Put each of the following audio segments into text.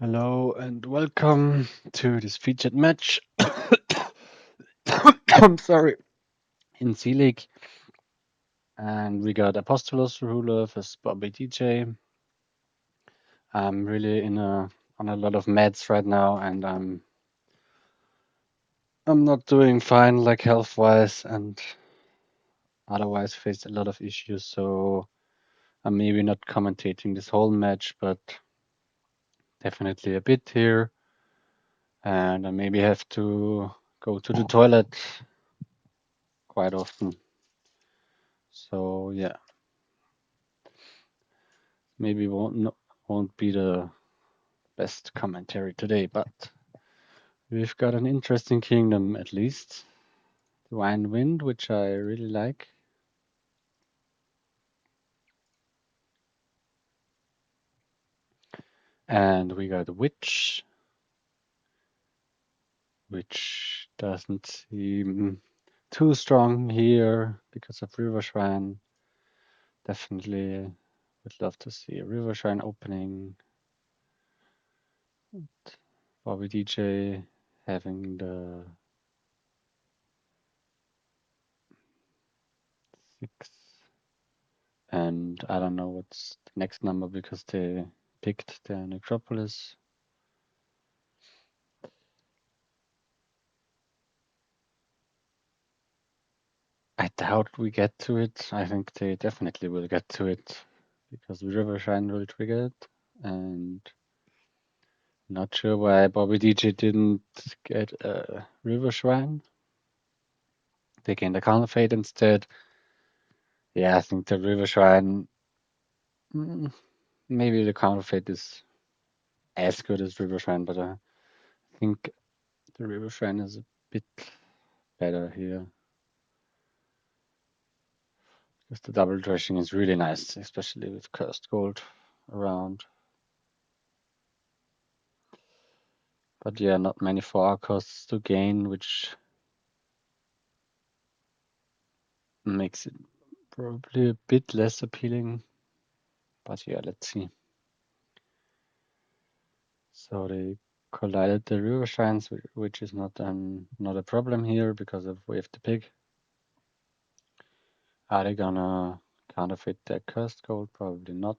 Hello and welcome to this featured match. I'm sorry, in C League, and we got apostolosruler versus bobbydj. I'm really on a lot of meds right now, and I'm not doing fine, like health wise, and otherwise faced a lot of issues. So I'm maybe not commentating this whole match, but definitely a bit here, and I maybe have to go to the toilet quite often. So yeah, maybe won't be the best commentary today, but we've got an interesting kingdom at least. Divine Wind, which I really like. And we got Witch, which doesn't seem too strong here because of River Shrine. Definitely would love to see a River Shrine opening. Bobby DJ having the 6. And I don't know what's the next number because they picked the necropolis. I doubt we get to it. I think they definitely will get to it because River Shrine will trigger it. And not sure why Bobby DJ didn't get a River Shrine. They gained a Counterfeit instead. Yeah, I think the River Shrine. Maybe the Counterfeit is as good as River Shrine, but I think the River Shrine is a bit better here. Because the double dredging is really nice, especially with cursed gold around. But yeah, not many 4 costs to gain, which makes it probably a bit less appealing. But yeah, let's see. So they collided the river shrines, which is not a problem here because of Wave the Pig. Are they gonna counterfeit their cursed gold? Probably not,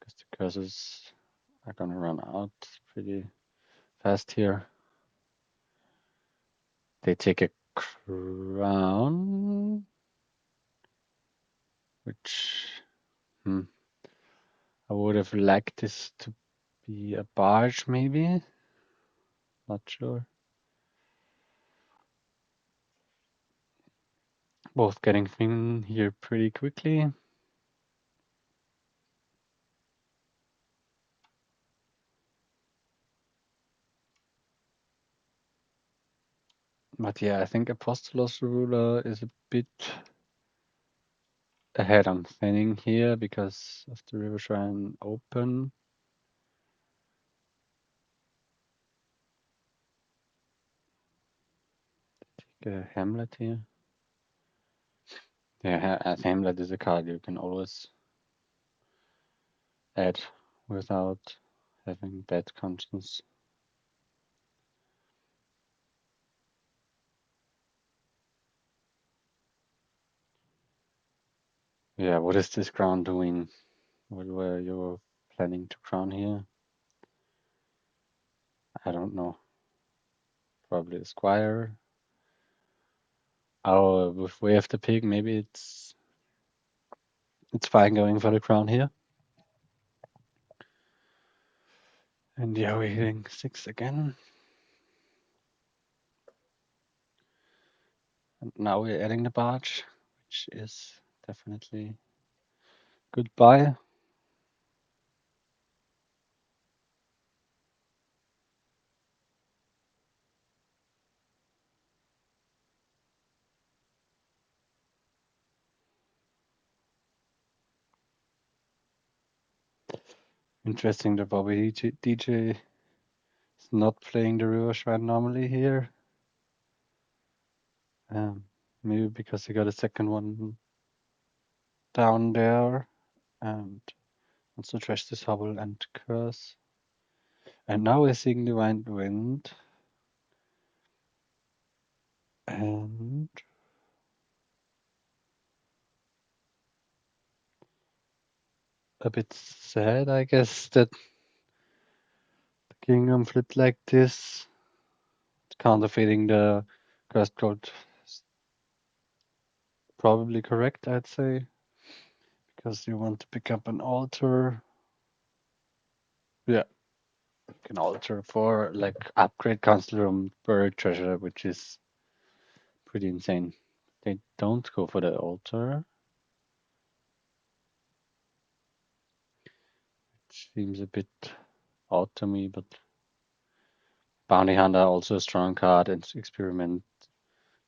because the curses are gonna run out pretty fast here. They take a crown, which I would have liked this to be a barge, maybe. Not sure. Both getting thin here pretty quickly. But yeah, I think apostolosruler is a bit ahead on thinning here because of the river shrine open. Take a Hamlet here. Yeah, Hamlet is a card you can always add without having bad conscience. Yeah, what is this crown doing? What were you planning to crown here? I don't know. Probably a squire. Oh, with Way of the Pig, maybe it's fine going for the crown here. And yeah, we're hitting 6 again. And now we're adding the barge, which is definitely goodbye. Interesting that Bobby DJ is not playing the River Shrine normally here. Maybe because he got a second one down there and wants to trash this Hubble and Curse. And now we're seeing Divine Wind. And a bit sad, I guess, that the kingdom flipped like this. Counterfeiting the cursed code is probably correct, I'd say. Because you want to pick up an altar. Yeah. An altar for like upgrade Council Room Buried Treasure, which is pretty insane. They don't go for the altar. Which seems a bit odd to me, but Bounty Hunter also a strong card and experiment.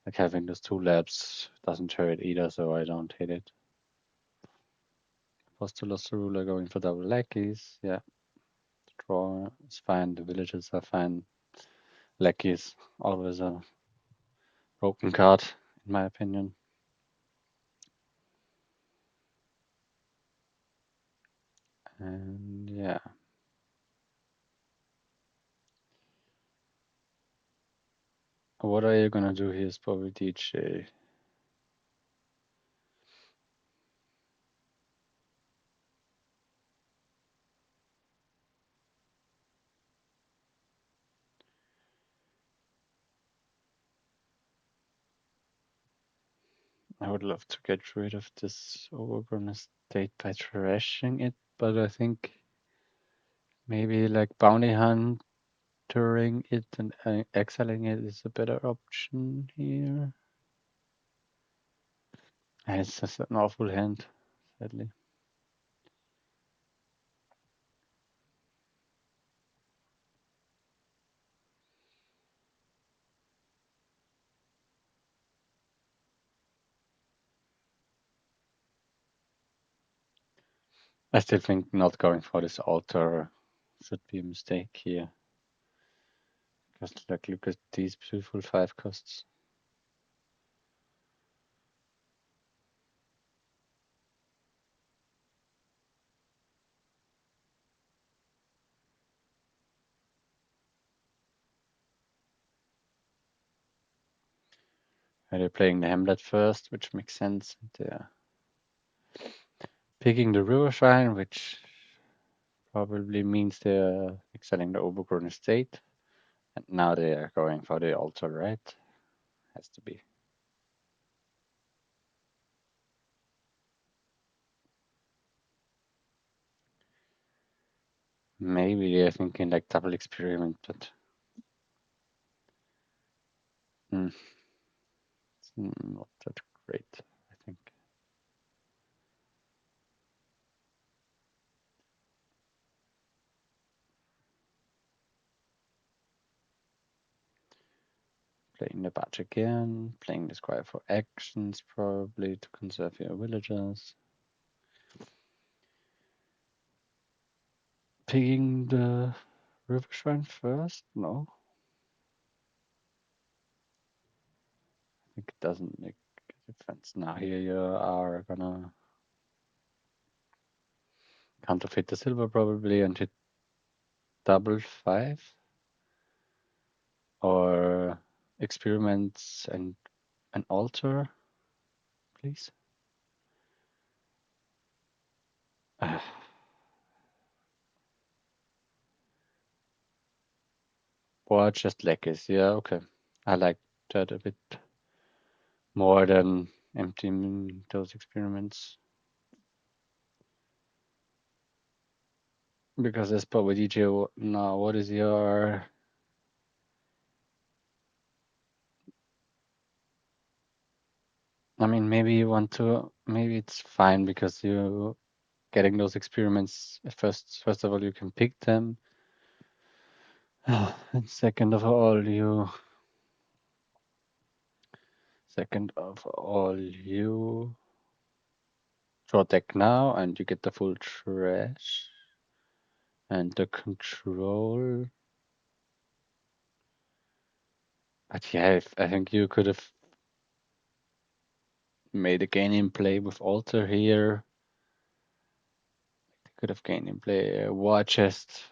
Like having those two labs doesn't hurt either, so I don't hate it. Apostolosruler going for double lackeys, yeah. Draw is fine, the villagers are fine. Lackeys, always a broken card, in my opinion. And yeah. What are you gonna do here, bobbydj? I would love to get rid of this overgrown estate by trashing it, but I think maybe like bounty hunting it and exiling it is a better option here. And it's just an awful hand, sadly. I still think not going for this altar should be a mistake here. Because like look at these beautiful 5 costs. They're playing the Hamlet first, which makes sense. They're picking the River Shrine, which probably means they're exiling the overgrown estate. And now they are going for the altar, right? Has to be. Maybe they're thinking like double experiment, but it's not that great, I think. Playing the badge again, playing the squire for actions, probably to conserve your villagers. Picking the river shrine first? No. I think it doesn't make a difference. Now here you are gonna counterfeit the silver probably and hit double 5. Or experiments and an altar, please. Or just lackeys. Yeah, okay. I like that a bit more than emptying those experiments. Because as Power DJ now, what is your I mean maybe you want to maybe it's fine because you getting those experiments first of all you can pick them. And second of all you draw deck now and you get the full trash and the control. But yeah, I think you could have made a gain in play with altar here. Could have gained in play war chest,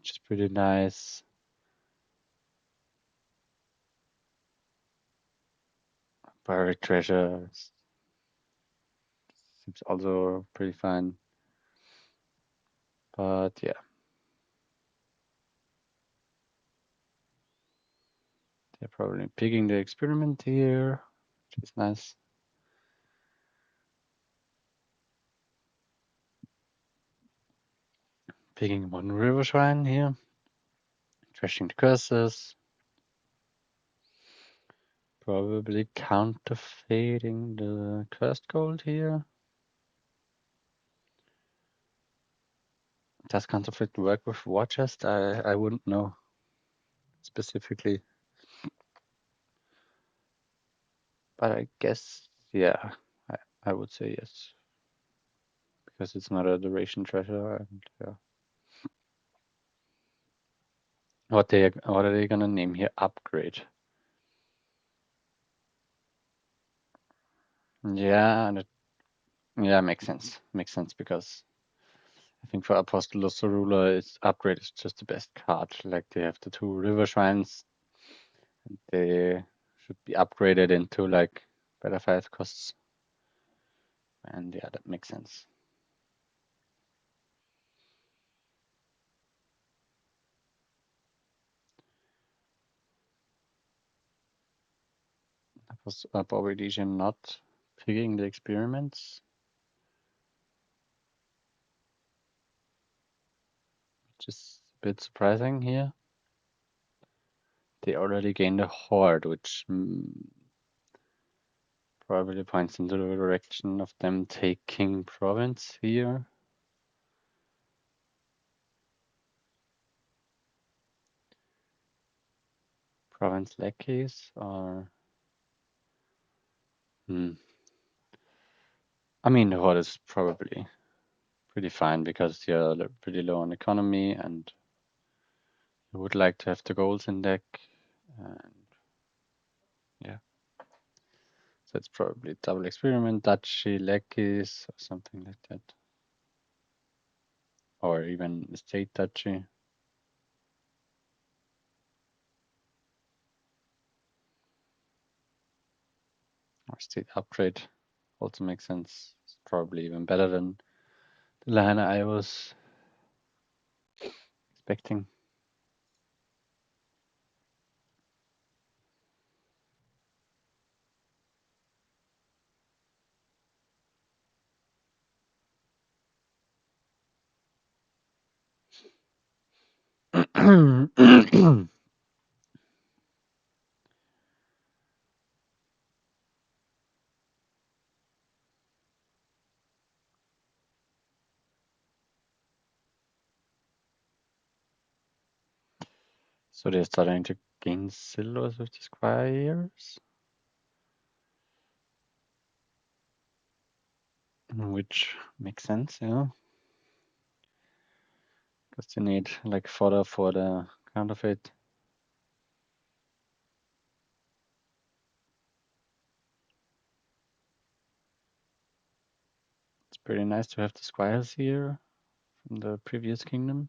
which is pretty nice. Buried treasure seems also pretty fine. But yeah. They're probably picking the experiment here, which is nice. Picking one river shrine here. Trashing the curses. Probably counterfeiting the cursed gold here. Does counterfeit work with war chest? I wouldn't know specifically. But I guess, yeah, I would say yes. Because it's not a duration treasure, and yeah. What are they gonna name here? Upgrade. Yeah, and yeah, makes sense. Makes sense because I think for apostolosruler, its upgrade is just the best card. Like they have the 2 river shrines, and they should be upgraded into like better 5 costs. And yeah, that makes sense. Was bobbydj not picking the experiments, which is a bit surprising here. They already gained a horde, which probably points into the direction of them taking province here. Province lackeys or I mean the horde is probably pretty fine because you're pretty low on economy and you would like to have the goals in deck, and yeah. So it's probably double experiment, duchy, lackeys, or something like that. Or even state duchy. Or state upgrade also makes sense. It's probably even better than the line I was expecting. So they're starting to gain silvers with the squires, which makes sense, yeah. Because you need like fodder for the counterfeit. It's pretty nice to have the squires here from the previous kingdom.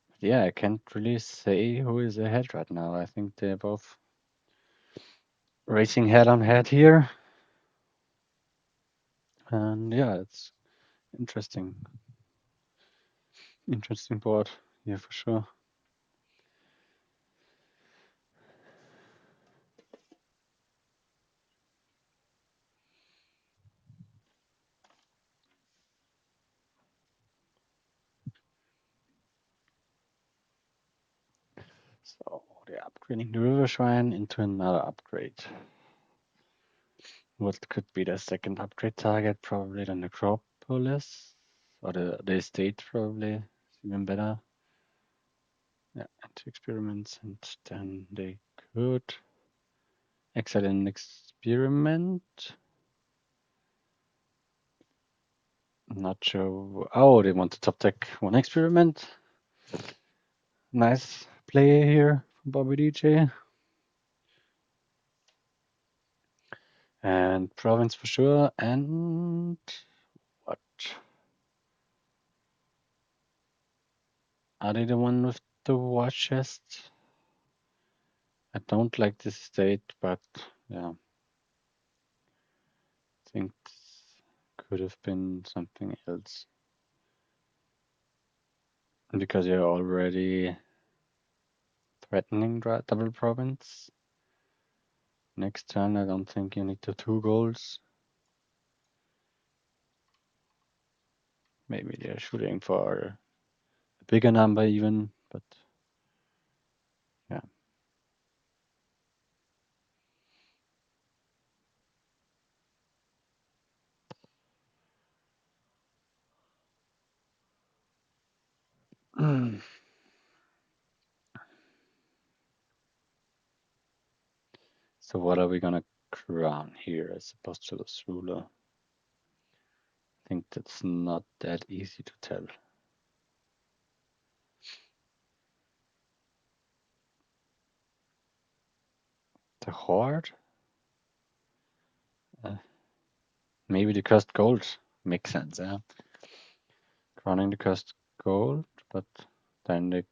But yeah, I can't really say who is ahead right now. I think they're both racing head on head here. And yeah, it's interesting. Interesting board, yeah, for sure. So they're upgrading the river shrine into another upgrade. What could be the second upgrade target? Probably the necropolis or the estate, probably. It's even better. Yeah, and 2 experiments, and then they could exile an experiment. I'm not sure. Oh, they want to top deck 1 experiment. Nice play here from bobbydj. And province for sure. And what? Are they the one with the war chest? I don't like this state, but yeah, I think this could have been something else. Because you're already threatening double province. Next turn, I don't think you need the 2 goals. Maybe they're shooting for a bigger number even, but yeah. So what are we gonna crown here as apostolosruler? I think that's not that easy to tell. The Horde? Maybe the cursed gold makes sense, yeah. Crowning the cursed gold, but then they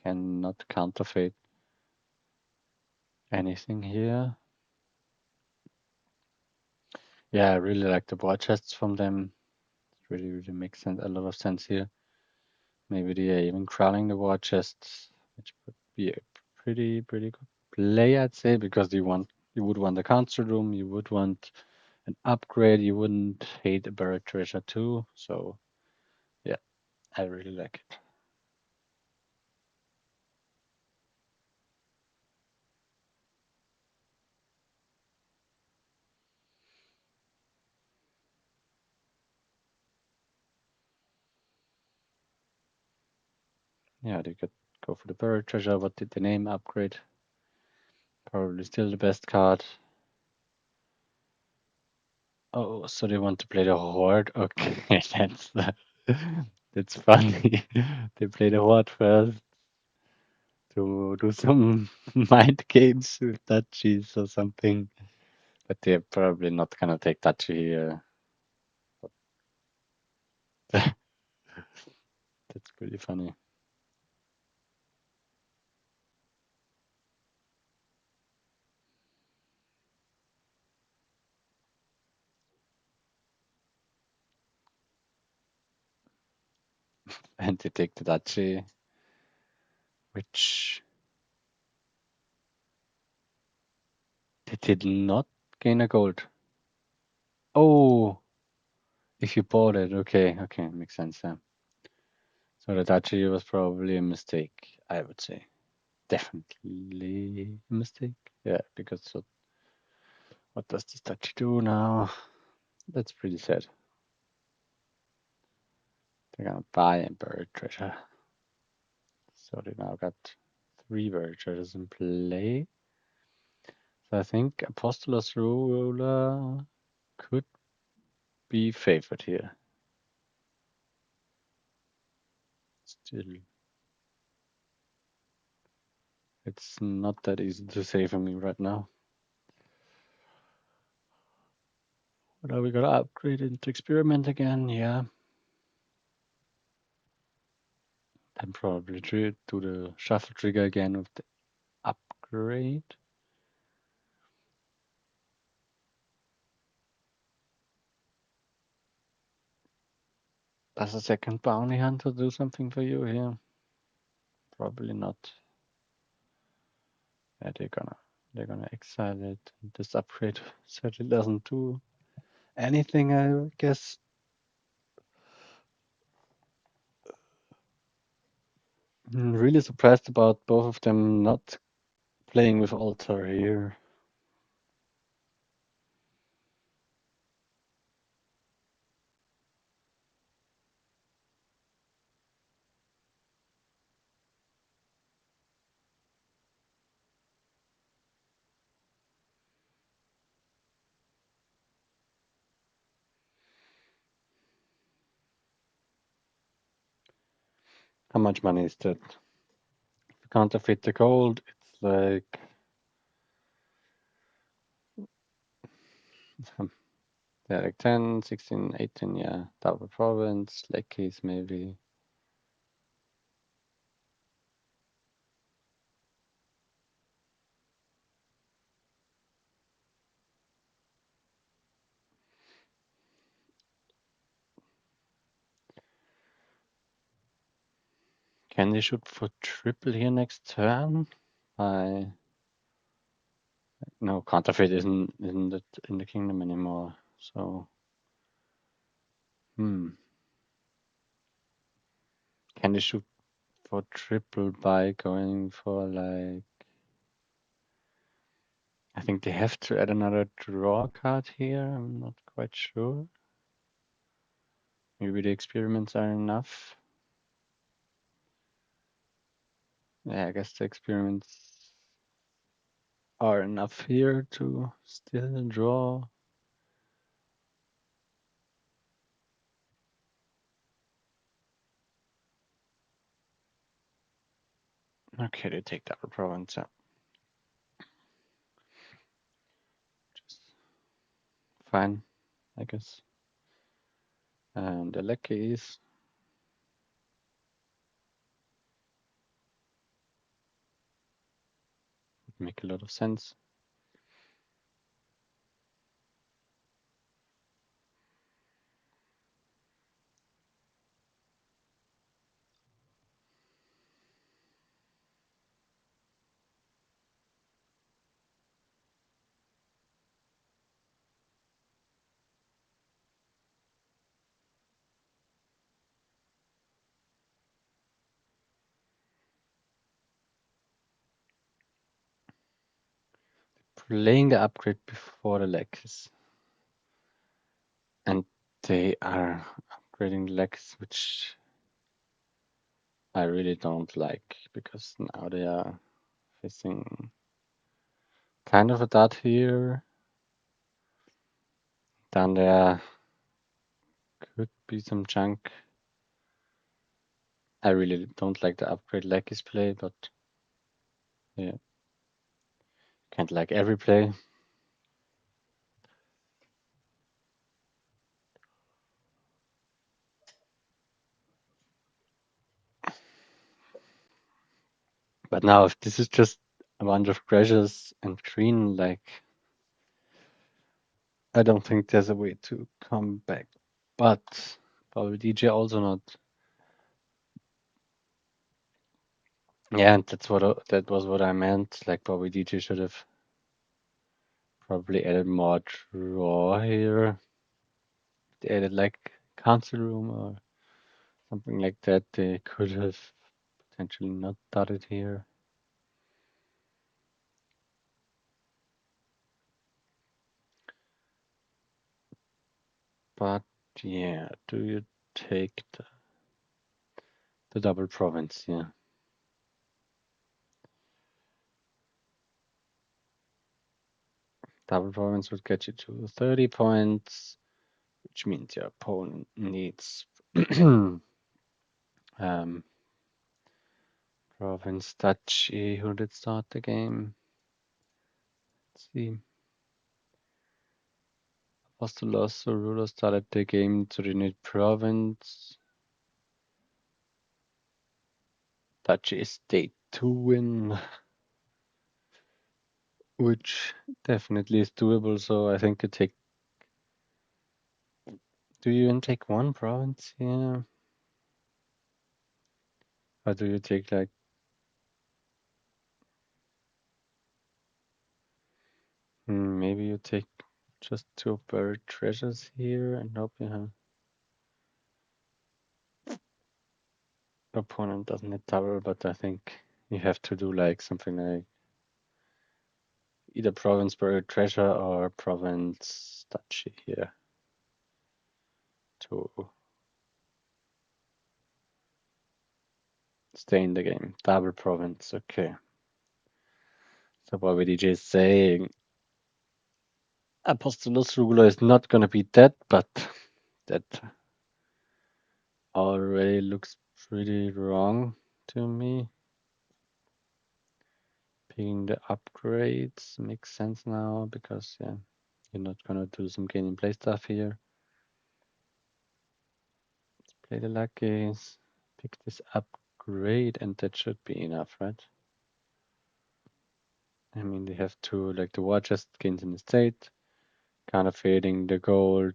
cannot counterfeit anything here. Yeah, I really like the war chests from them. It really makes sense, a lot of sense here. Maybe they are even crowning the war chests, which would be a pretty good play, I'd say, because you would want a council room, you would want an upgrade, you wouldn't hate a buried treasure too. So yeah, I really like it. Yeah, they could go for the buried treasure. What did the name upgrade? Probably still the best card. Oh, so they want to play the Horde? Okay, that's funny. They play the Horde first to do some mind games with duchies or something. But they're probably not gonna take duchy here. That's pretty funny. And they take the duchy, which they did not gain a gold. Oh, if you bought it, okay, makes sense. Yeah. So the duchy was probably a mistake, I would say. Definitely a mistake. Yeah, because what does this duchy do now? That's pretty sad. They're gonna buy a buried treasure. So they now got 3 buried treasures in play. So I think apostolosruler could be favored here. Still, it's not that easy to say for me right now. But are we gonna upgrade into experiment again? Yeah. Then probably do the shuffle trigger again with the upgrade. Does a second bounty hunter do something for you here? Probably not. Yeah, they're gonna exile it. This upgrade certainly doesn't do anything, I guess. I'm really surprised about both of them not playing with altar here. How much money is that? If you counterfeit the gold, it's like Yeah, like 10, 16, 18, yeah. Double province, leg keys maybe. Can they shoot for triple here next turn? No, counterfeit isn't it in the kingdom anymore. So, can they shoot for triple by going for like? I think they have to add another draw card here. I'm not quite sure. Maybe the experiments are enough. Yeah, I guess the experiments are enough here to still draw. Okay, they take double province. Yeah. Just fine, I guess. And the leg keys. Would make a lot of sense. Playing the upgrade before the legs. And they are upgrading legs, which I really don't like, because now they are facing kind of a dot here. Down there could be some junk. I really don't like the upgrade leggies play, but yeah, can't like every play. But now if this is just a bunch of crashes and green, like, I don't think there's a way to come back. But probably DJ also not. Yeah, and that was what I meant. Like probably DJ should have probably added more draw here. They added like council room or something like that. They could have potentially not done it here. But yeah, do you take the double province? Yeah. Double province would get you to 30 points, which means your opponent needs province duchy. Who did start the game? Let's see. Apostolosruler started the game to the need province. Duchy is state 2 win, which definitely is doable. So I think you take. Do you even take one province here? Or do you take like. Maybe you take just 2 buried treasures here and hope you have. Opponent doesn't hit double, but I think you have to do like something like either province buried treasure or province duchy here to stay in the game. Double province, okay. So bobbydj is saying apostolosruler is not gonna be dead, but that already looks pretty wrong to me. Picking the upgrades makes sense now because yeah, You're not gonna do some gain and play stuff here. Let's play the luckies. Pick this upgrade, and that should be enough, right? I mean, they have to, like, the war just gains an estate, kind of fading the gold,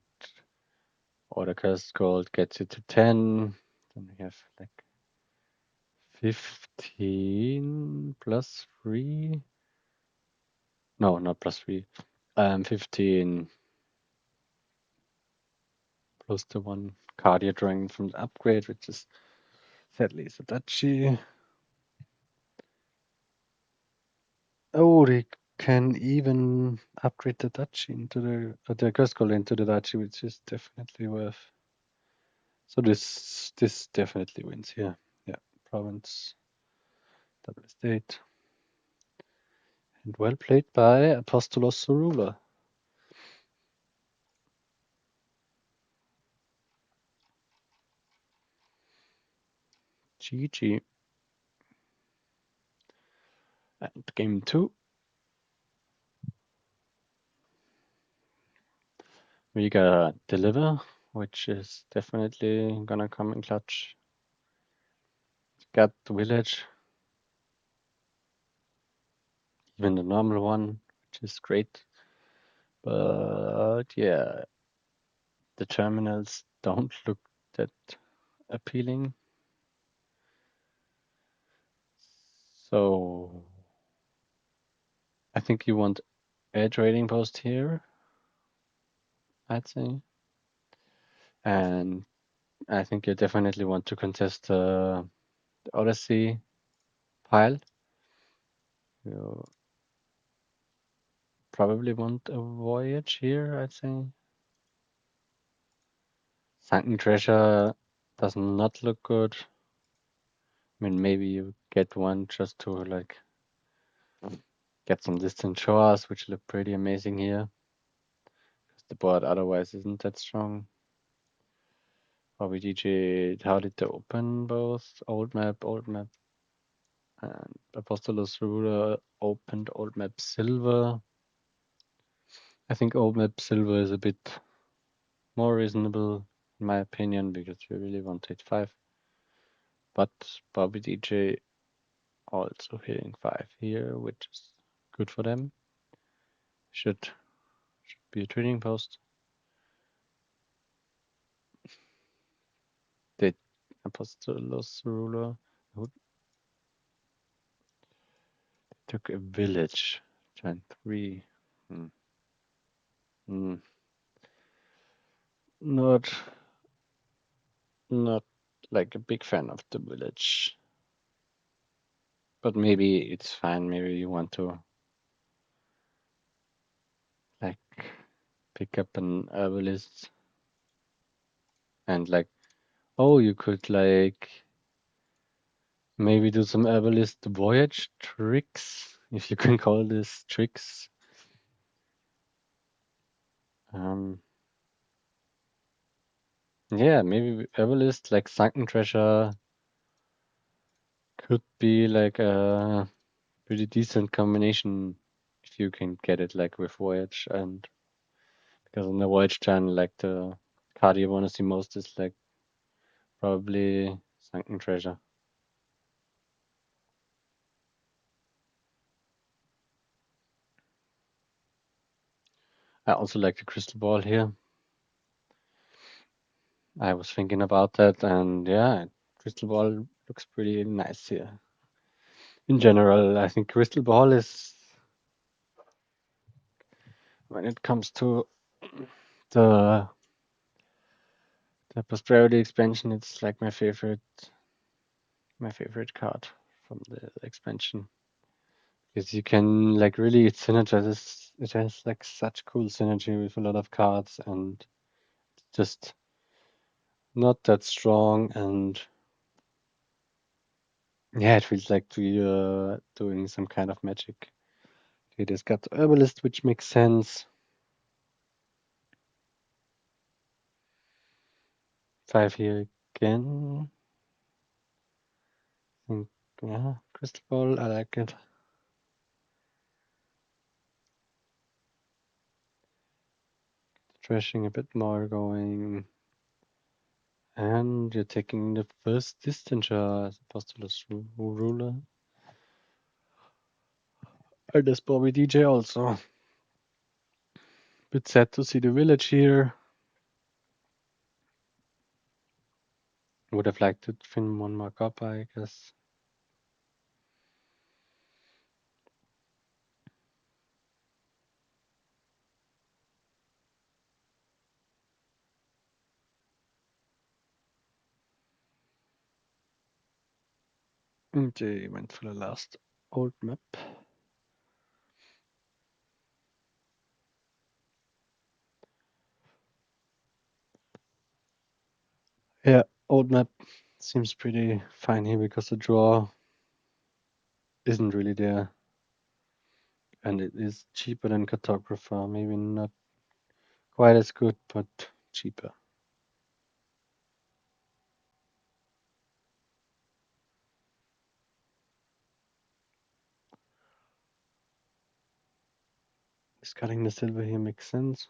or the cursed gold gets it to 10. Then we have like 15 plus 3. No, not plus 3. 15 plus the one card you're drawing from the upgrade, which is sadly is a duchy. Oh, they can even upgrade the duchy into the curse gold into the duchy, which is definitely worth. So this definitely wins here. Yeah, province, double estate, and well played by apostolosruler. GG. And game 2. We got Deliver, which is definitely gonna come in clutch. Got the Village, even the normal one, which is great. But yeah, the terminals don't look that appealing. So I think you want a trading post here, I'd say. And I think you definitely want to contest the Odyssey pile. You probably want a voyage here, I'd say. Sunken treasure does not look good. I mean, maybe you get one just to like get some distant shores, which look pretty amazing here. Because the board otherwise isn't that strong. bobbydj, how did they open both? Old map, and apostolosruler opened old map silver. I think old map silver is a bit more reasonable in my opinion because we really want 8-5. But bobbydj also hitting 5 here, which is good for them. Should be a trading post. They apostolosruler who took a village. Turn 3. Hmm. Hmm. Not not like a big fan of the village. But maybe it's fine. Maybe you want to like pick up an herbalist and like, oh, you could like maybe do some herbalist voyage tricks, if you can call this tricks. Um, yeah, maybe herbalist like sunken treasure could be like a pretty decent combination if you can get it like with voyage, and because on the voyage turn like the card you want to see most is like probably sunken treasure. I also like the crystal ball here. I was thinking about that, and yeah, crystal ball looks pretty nice here. In general, I think crystal ball is, when it comes to the prosperity expansion, it's like my favorite card from the expansion. Because you can like really synergize. It has like such cool synergy with a lot of cards, and just not that strong. And yeah, it feels like you're doing some kind of magic. Okay, there's got the herbalist, which makes sense. 5 here again. think, yeah, crystal ball, I like it. trashing a bit more, going. And you're taking the first distance as apostolosruler. And there's bobbydj also. Bit sad to see the village here. Would have liked to fin one more copper, I guess. And they went for the last old map. Yeah, old map seems pretty fine here because the draw isn't really there. And it is cheaper than cartographer. Maybe not quite as good, but cheaper. Discarding the silver here makes sense.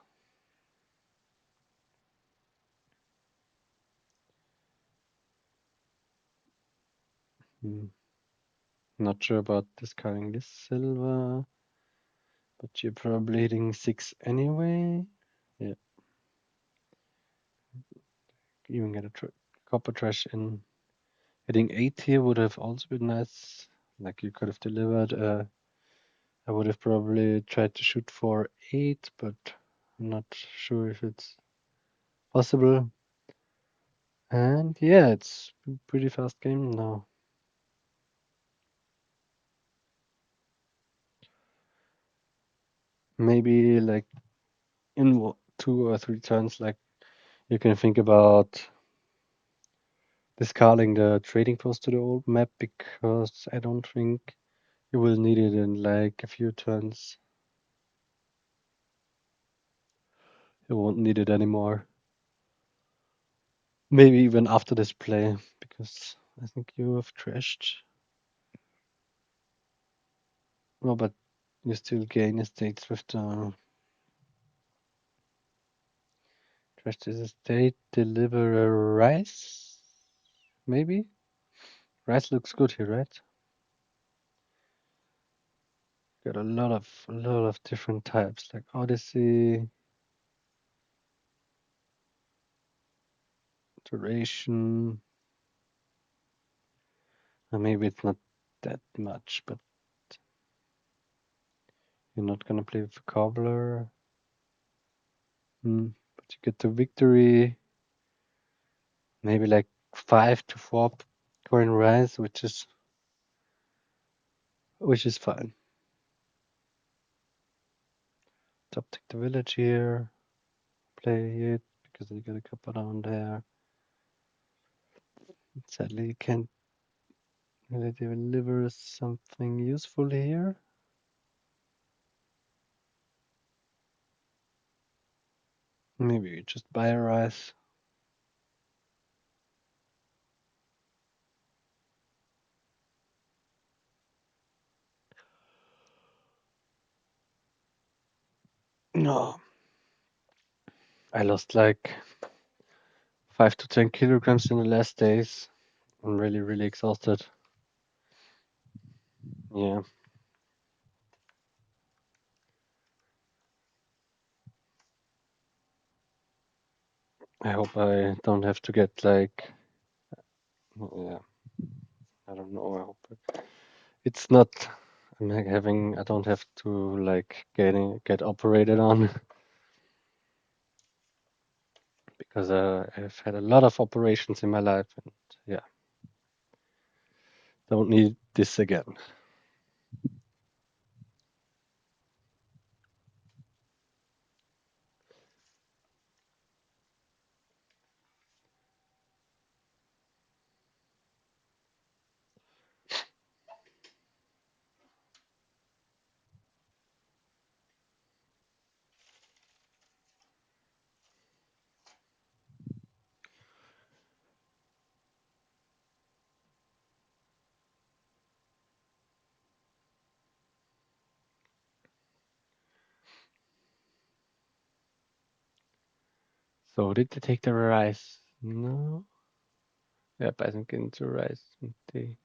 Not sure about discarding this silver, but you're probably hitting 6 anyway. Yeah. Even get a copper trash in. Hitting 8 here would have also been nice. Like you could have delivered. I would have probably tried to shoot for 8, but I'm not sure if it's possible. And yeah, it's a pretty fast game now. Maybe like in 2 or 3 turns, like you can think about discarding the trading post to the old map because I don't think you will need it in like a few turns. You won't need it anymore. Maybe even after this play, because I think you have trashed. Oh, but you still gain estates with the trash this estate, deliver a rice? Maybe? Rice looks good here, right? Got a lot of different types, like Odyssey, duration. Maybe it's not that much, but you're not gonna play with Cobbler. But you get the victory. Maybe like 5 to 4 coin rise, which is fine. Top take the village here. Play it because you got a couple down there. Sadly, you can't really deliver something useful here. Maybe you just buy a rise. No. I lost like 5 to 10 kilograms in the last days. I'm really, really exhausted. Yeah. I hope I don't have to get like, yeah, I don't know. I hope it's not. I'm like having. I don't have to like get operated on because I've had a lot of operations in my life, and yeah, don't need this again. So did they take the rice? No. Yep, I think into rice. They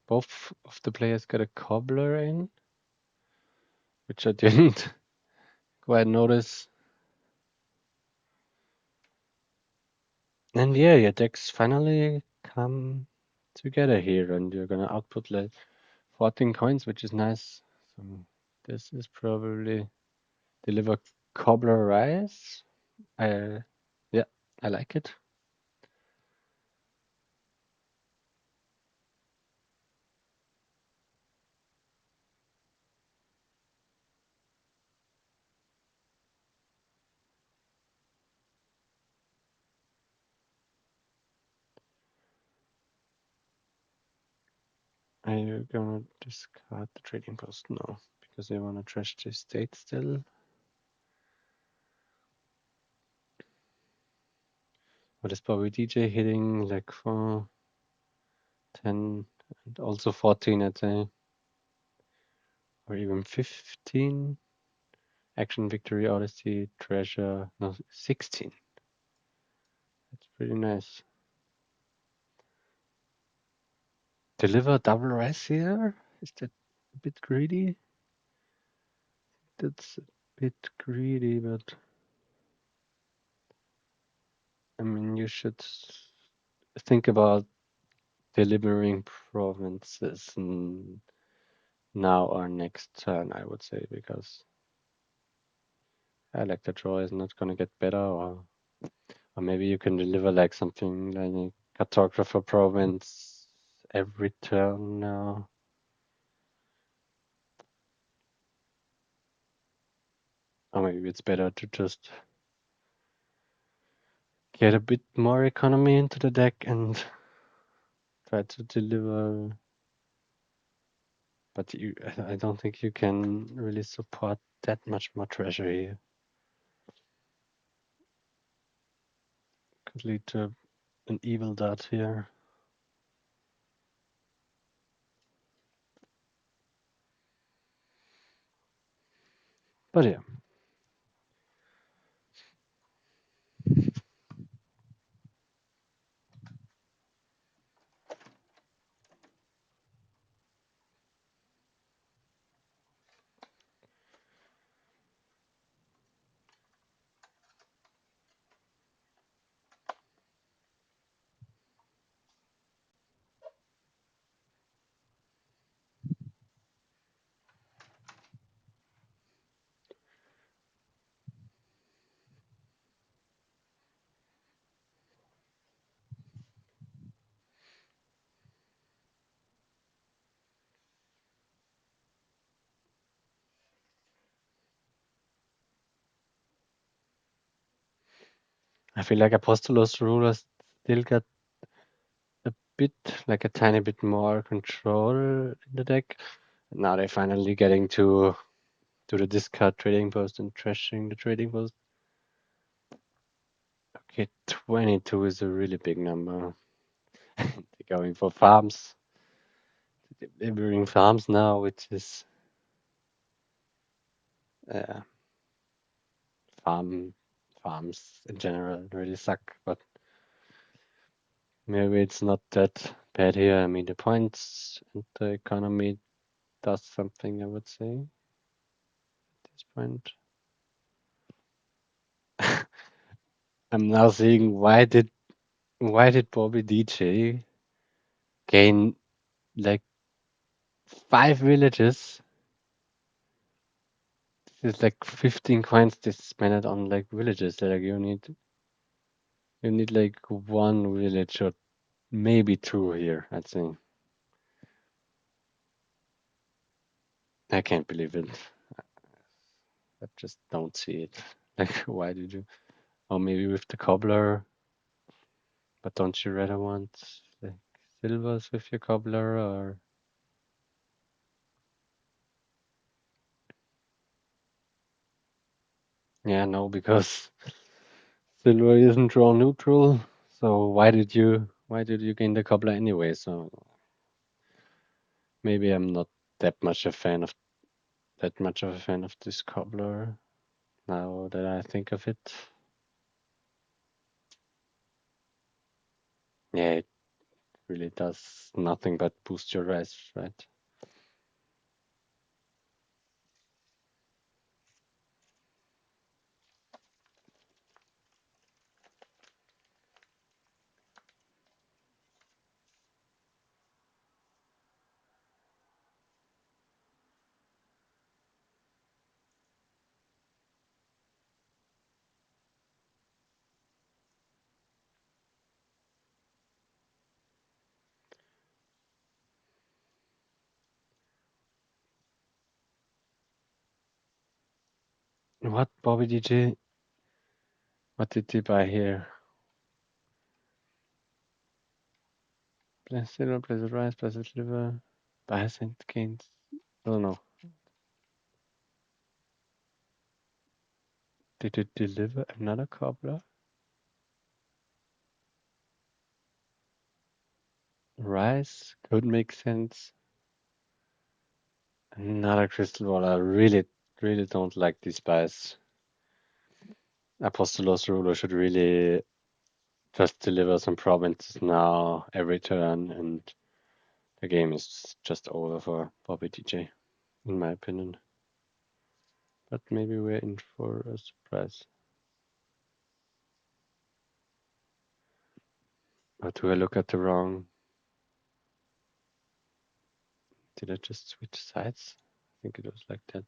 both of the players got a cobbler in, which I didn't quite notice. And yeah, your decks finally come together here, and you're gonna output like 14 coins, which is nice. So this is probably deliver cobbler rice. Yeah, I like it. Are you gonna discard the trading post? No, because I wanna trash the state still. What is bobbydj hitting? Like 4, 10, and also 14, I'd say. Or even 15. Action, victory, odyssey, treasure. No, 16. That's pretty nice. Deliver double rice here? Is that a bit greedy? That's a bit greedy, but I mean, you should think about delivering provinces now or next turn, I would say, because I like the draw is not gonna get better, or maybe you can deliver like something like a cartographer province every turn now. Or maybe it's better to just get a bit more economy into the deck and try to deliver. But I don't think you can really support that much more treasure here. Could lead to an evil dot here. But yeah. I feel like apostolosruler still got a bit, like a tiny bit more control in the deck. Now they're finally getting to the discard trading post and trashing the trading post. Okay, 22 is a really big number. They're going for farms. They're doing farms now, which is uh, farms in general really suck, but maybe it's not that bad here. I mean, the points and the economy does something, I would say, at this point. I'm now seeing why did bobbydj gain like 5 villages? It's like 15 coins they spend it on like villages. Like you need like one village or maybe two here, I'd say. I can't believe it. I just don't see it. Like, why did you? Or maybe with the cobbler, but don't you rather want like silvers with your cobbler or? Yeah, no, because silver isn't draw neutral. So why did you gain the cobbler anyway? So maybe I'm not that much a fan of this cobbler now that I think of it. Yeah, it really does nothing but boost your rise, right? What, Bobby DJ? What did they buy here? Blessed silver, blessed rice, blessed liver, Biosense gains. I don't know. Did it deliver another cobbler? Rice could make sense. Another crystal ball. I really don't like these buys. Apostolosruler should really just deliver some provinces now every turn, and the game is just over for Bobby DJ, in my opinion. But maybe we're in for a surprise. Or do I look at the wrong? Did I just switch sides? I think it was like that.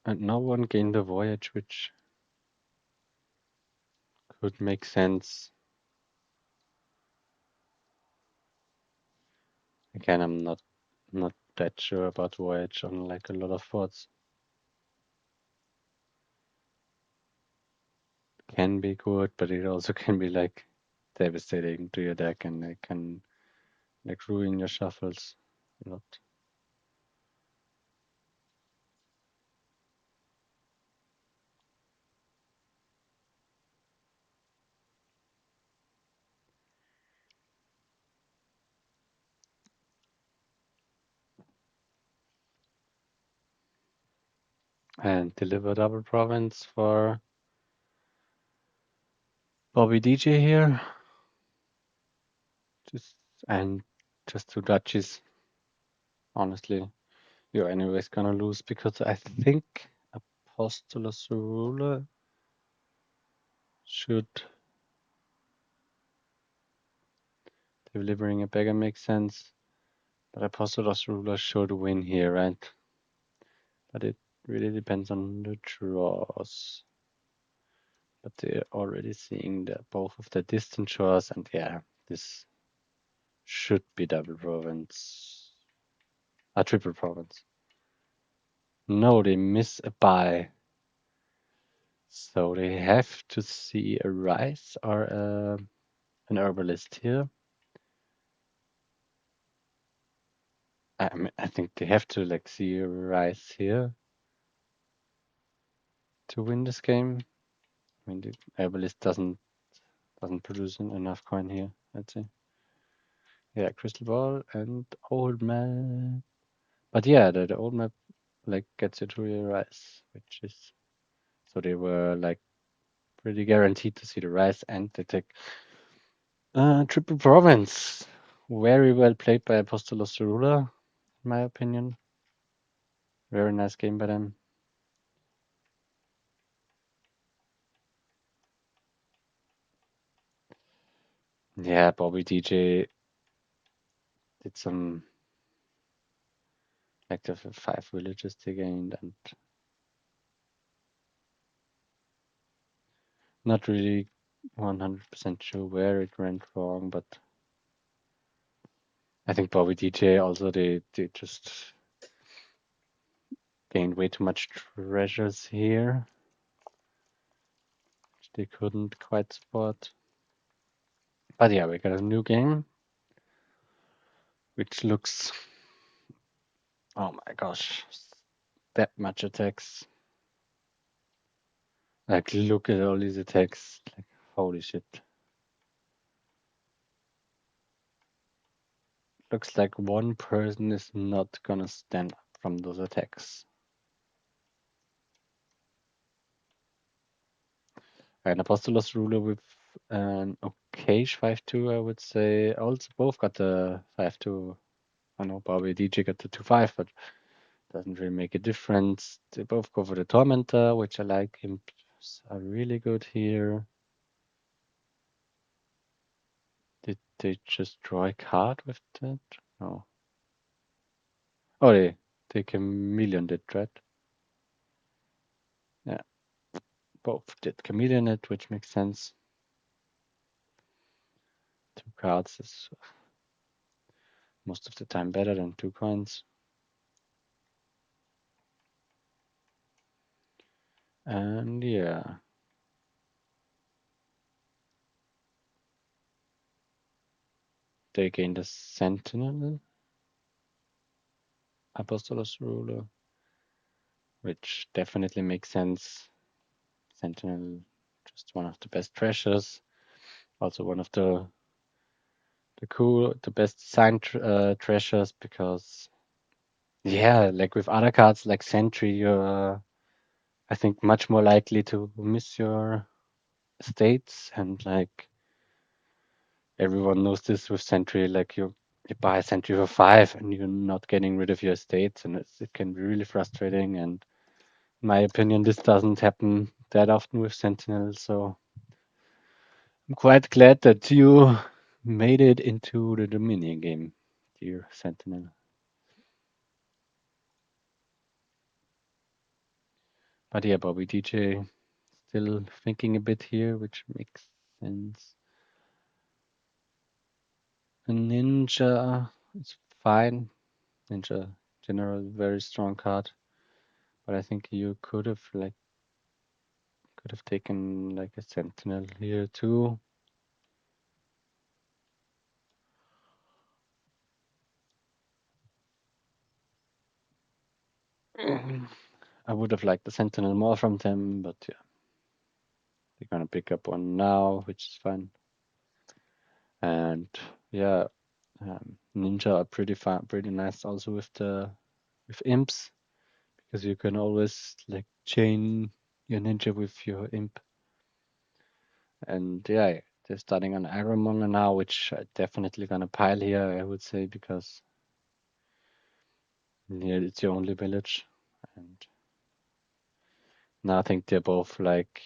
And no one gained a voyage, which could make sense. Again, I'm not that sure about voyage on like a lot of forts. Can be good, but it also can be like devastating to your deck, and it can like ruin your shuffles a lot. And deliver double province for Bobby DJ here. And just two duchies. Honestly, you're anyways gonna lose because I think apostolosruler should delivering a beggar makes sense, but apostolosruler should win here, right? But it really depends on the draws. But they're already seeing both of the distant shores, and yeah, this should be double province. A triple province. No, they miss a buy. So they have to see a rise or an herbalist here. I think they have to like see a rise here to win this game. I mean, the herbalist doesn't produce enough coin here, I'd say. Yeah, crystal ball and old map. But yeah, the old map like gets you to your rise, which is so they were like pretty guaranteed to see the rise, and they take triple province. Very well played by apostolosruler, in my opinion. Very nice game by them. Yeah, Bobby DJ did some like the 5 villages they gained, and not really 100% sure where it went wrong, but I think Bobby DJ also they just gained way too much treasures here, which they couldn't quite support. But yeah, we got a new game, which looks, oh my gosh, that much attacks. Like, look at all these attacks. Like, holy shit. looks like one person is not gonna stand up from those attacks. An apostolosruler with an okayish 5-2, I would say. Also, both got the 5-2. I know bobbydj got the 2-5, but doesn't really make a difference. They both go for the tormentor, which I like. Imps are really good here. Did they just draw a card with that? No. Oh, they chameleon did, right? Yeah, both did chameleon it, which makes sense. 2 cards is most of the time better than 2 coins. And yeah. They gain the Sentinel, apostolosruler, which definitely makes sense. Sentinel, just one of the best treasures. Also one of the best designed treasures, because yeah, like with other cards like Sentry, you're I think much more likely to miss your states, and like everyone knows this with Sentry, like you buy a Sentry for 5 and you're not getting rid of your states, and it can be really frustrating. And in my opinion, this doesn't happen that often with Sentinel, so I'm quite glad that you made it into the Dominion game, dear Sentinel. But yeah, bobbydj still thinking a bit here, which makes sense. A ninja is fine. Ninja general very strong card, but I think you could have taken like a sentinel here too. I would have liked the sentinel more from them, but yeah, they're gonna pick up one now, which is fine. And yeah, ninja are pretty fun, pretty nice also with imps, because you can always like chain your ninja with your imp. And yeah, they're starting on Ironmonger now, which I definitely gonna pile here, I would say, because yeah, it's your only village. And now I think they're both like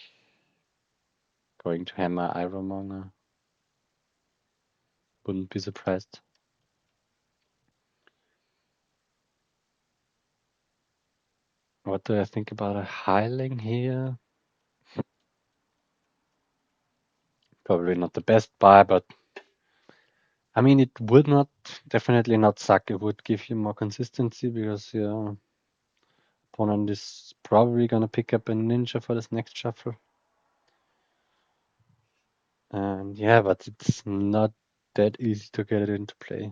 going to hammer Ironmonger. Wouldn't be surprised. What do I think about a Hiling here? Probably not the best buy, but I mean, it would not, definitely not suck. It would give you more consistency, because your opponent is probably gonna pick up a ninja for this next shuffle. And yeah, but it's not that easy to get it into play.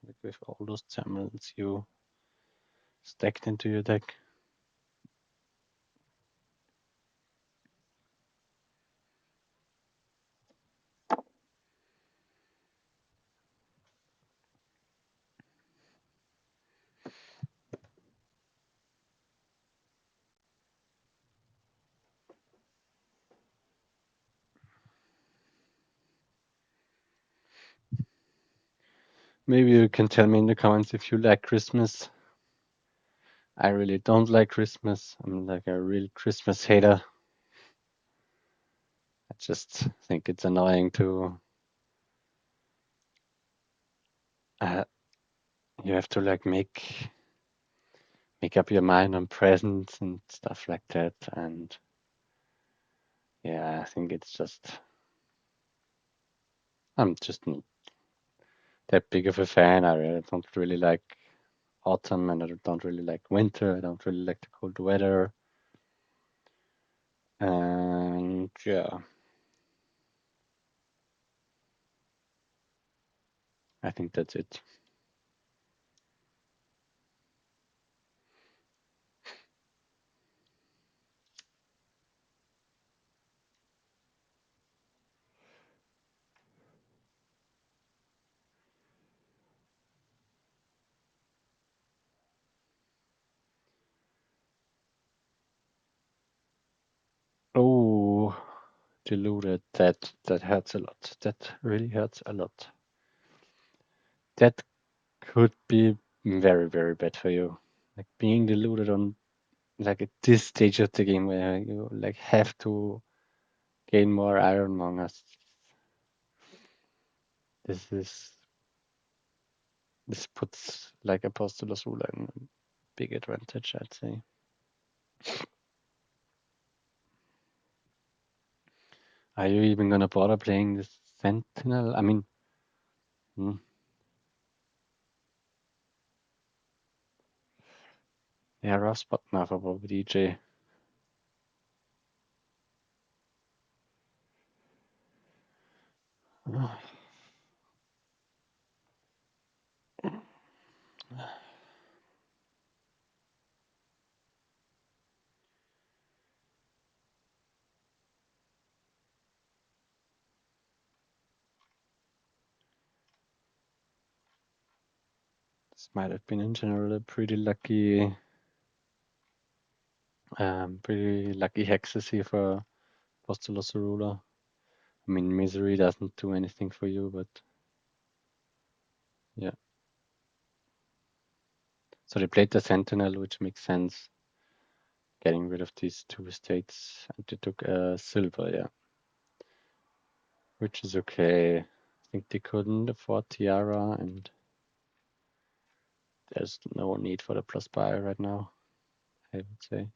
Like with all those terminals you stacked into your deck. Maybe you can tell me in the comments if you like Christmas. I really don't like Christmas. I'm like a real Christmas hater. I just think it's annoying to uh, you have to like make up your mind on presents and stuff like that. And yeah, I think it's just I'm just not that big of a fan. I really don't really like autumn, and I don't really like winter. I don't really like the cold weather. And yeah, I think that's it. deluded, that hurts a lot. That really hurts a lot. That could be very, very bad for you. Like being deluded on like at this stage of the game where you like have to gain more ironmongers. This puts like apostolosruler in a big advantage, I'd say. Are you even gonna bother playing this Sentinel? I mean, yeah, rough spot now for bobbydj. This might have been in general a pretty lucky hexes here for apostolosruler. I mean, misery doesn't do anything for you, but yeah. So they played the Sentinel, which makes sense. Getting rid of these two states, and they took a silver, yeah. Which is okay. I think they couldn't afford Tiara, and there's no need for the plus buy right now, I would say.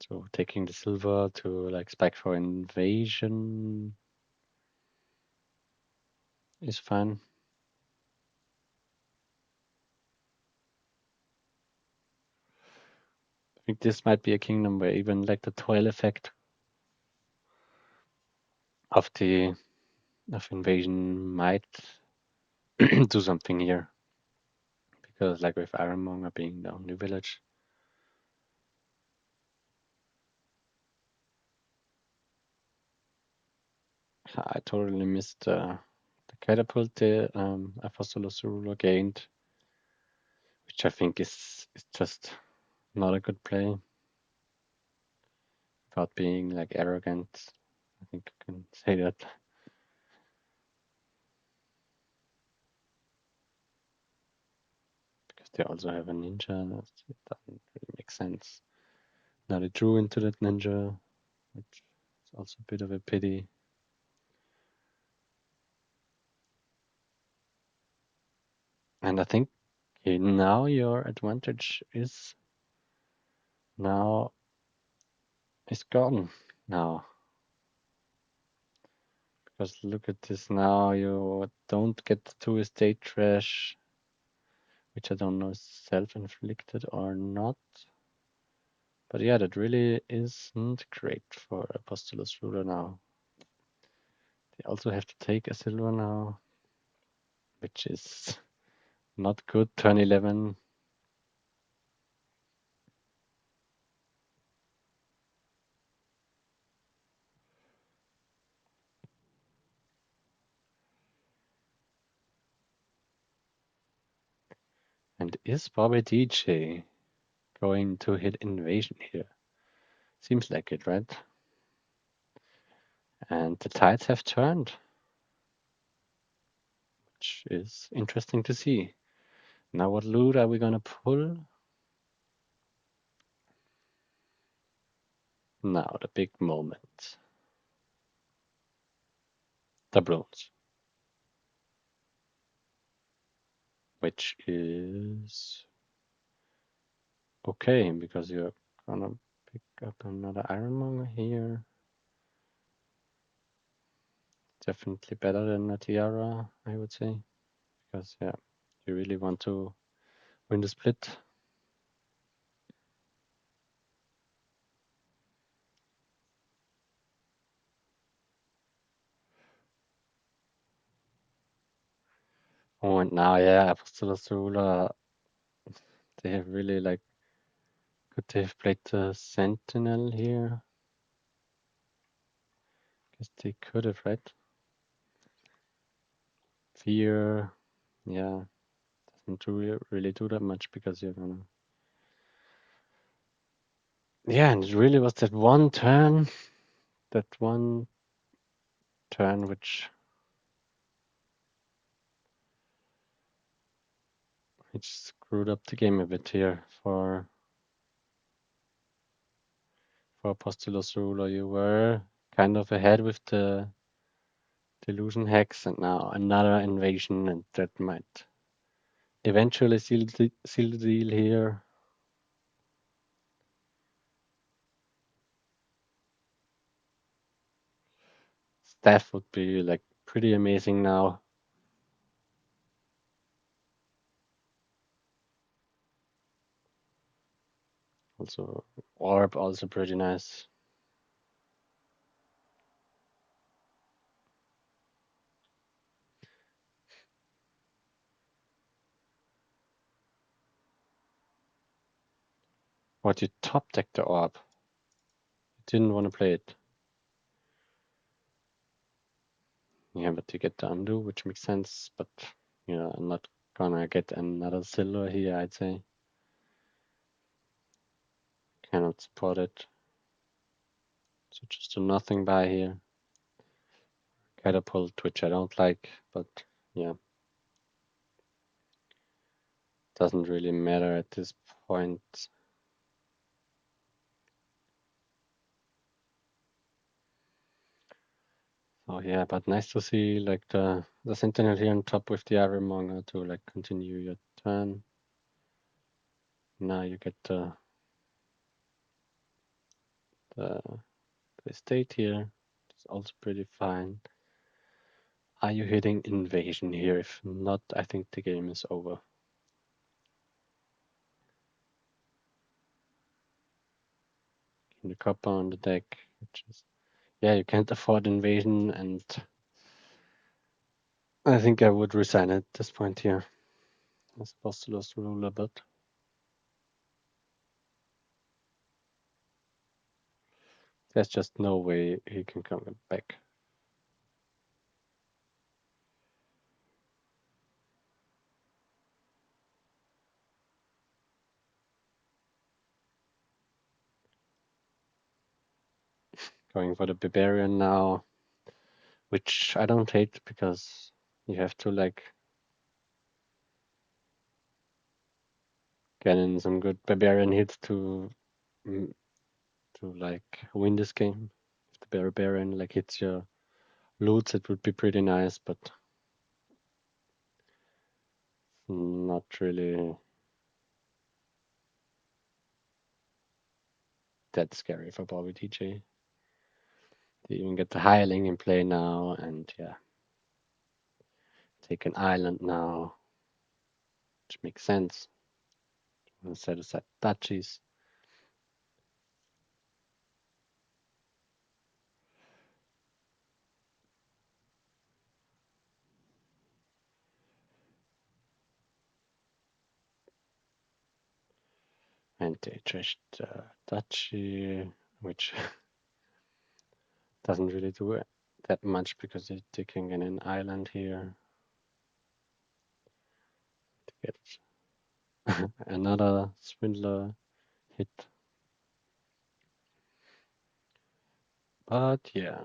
So taking the silver to like spike for invasion is fine. I think this might be a kingdom where even like the toil effect of invasion might do something here. Because like with Ironmonger being the only village. I totally missed the catapult the apostolosruler gained, which I think is just not a good play. Without being like arrogant, I think I can say that. Because they also have a ninja, it doesn't really make sense. Now they drew into that ninja, which is also a bit of a pity. And I think now your advantage is gone now. Because look at this now, you don't get the 2 estate trash, which I don't know is self-inflicted or not. But yeah, that really isn't great for apostolosruler now. They also have to take a silver now, which is not good. Turn 11. And is bobbydj going to hit invasion here? Seems like it, right? And the tides have turned, which is interesting to see. Now what loot are we gonna pull? Now the big moment. Doubloons. Which is okay, because you're gonna pick up another ironmonger here. Definitely better than a tiara, I would say. Because yeah, you really want to win the split. Oh, and now yeah, apostolosruler, they have really like, could they have played the sentinel here? Guess they could have, right? Fear, yeah, doesn't really do that much because you're gonna Yeah, and it really was that one turn which screwed up the game a bit here for apostolosruler. You were kind of ahead with the delusion hex, and now another invasion, and that might eventually seal the deal here. Staff would be like pretty amazing now. Also, orb also pretty nice. What, you top deck the orb? You didn't want to play it. Yeah, but you get the undo, which makes sense, but I'm not gonna get another silver here, I'd say. Cannot support it. So just a nothing buy here. Catapult, which I don't like, but yeah. Doesn't really matter at this point. So yeah, but nice to see like the sentinel here on top with the ironmonger to like continue your turn. Now you get the estate here. It's also pretty fine. Are you hitting invasion here? If not, I think the game is over. In the copper on the deck, which is yeah, you can't afford invasion, and I think I would resign at this point here as apostolosruler, but there's just no way he can come back. Going for the barbarian now, which I don't hate because you have to like get in some good barbarian hits mm, to like win this game. If the barbarian like hits your loots, it would be pretty nice, but not really that scary for bobbydj. They even get the hireling in play now, and yeah, take an island now, which makes sense. Set aside duchies. And they trashed duchy, which doesn't really do that much because they're taking an island here to get another swindler hit. But yeah,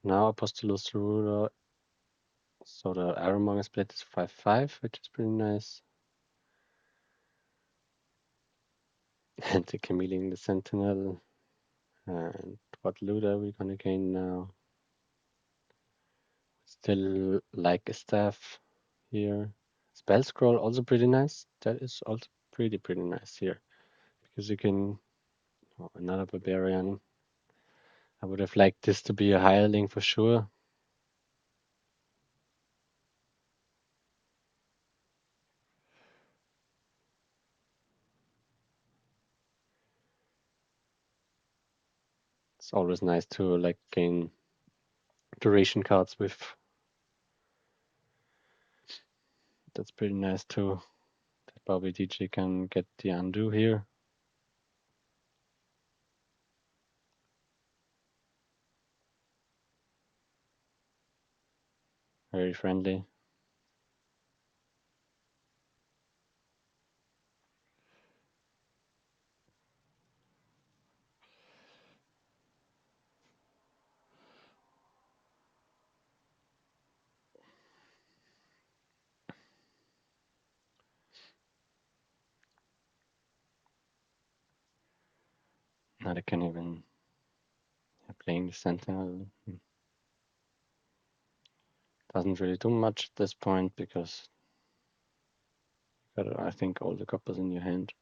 now apostolosruler. So the ironmonger split is 5-5, which is pretty nice. And the chameleon, the sentinel. And what loot are we gonna gain now? Still like a staff here. Spell scroll also pretty nice. That is also pretty nice here. Because you can another barbarian. I would have liked this to be a hireling for sure. It's always nice to like gain duration cards with. That's pretty nice too. That bobbydj can get the undo here. Very friendly. Now they can even playing the sentinel doesn't really do much at this point because you got, I think, all the coppers in your hand,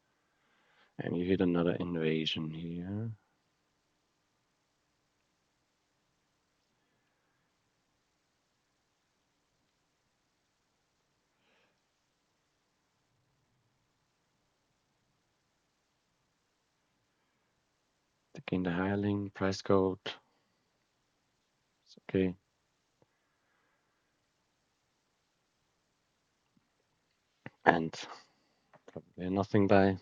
and you hit another invasion here. They gain the hireling price code. It's okay. And probably nothing die.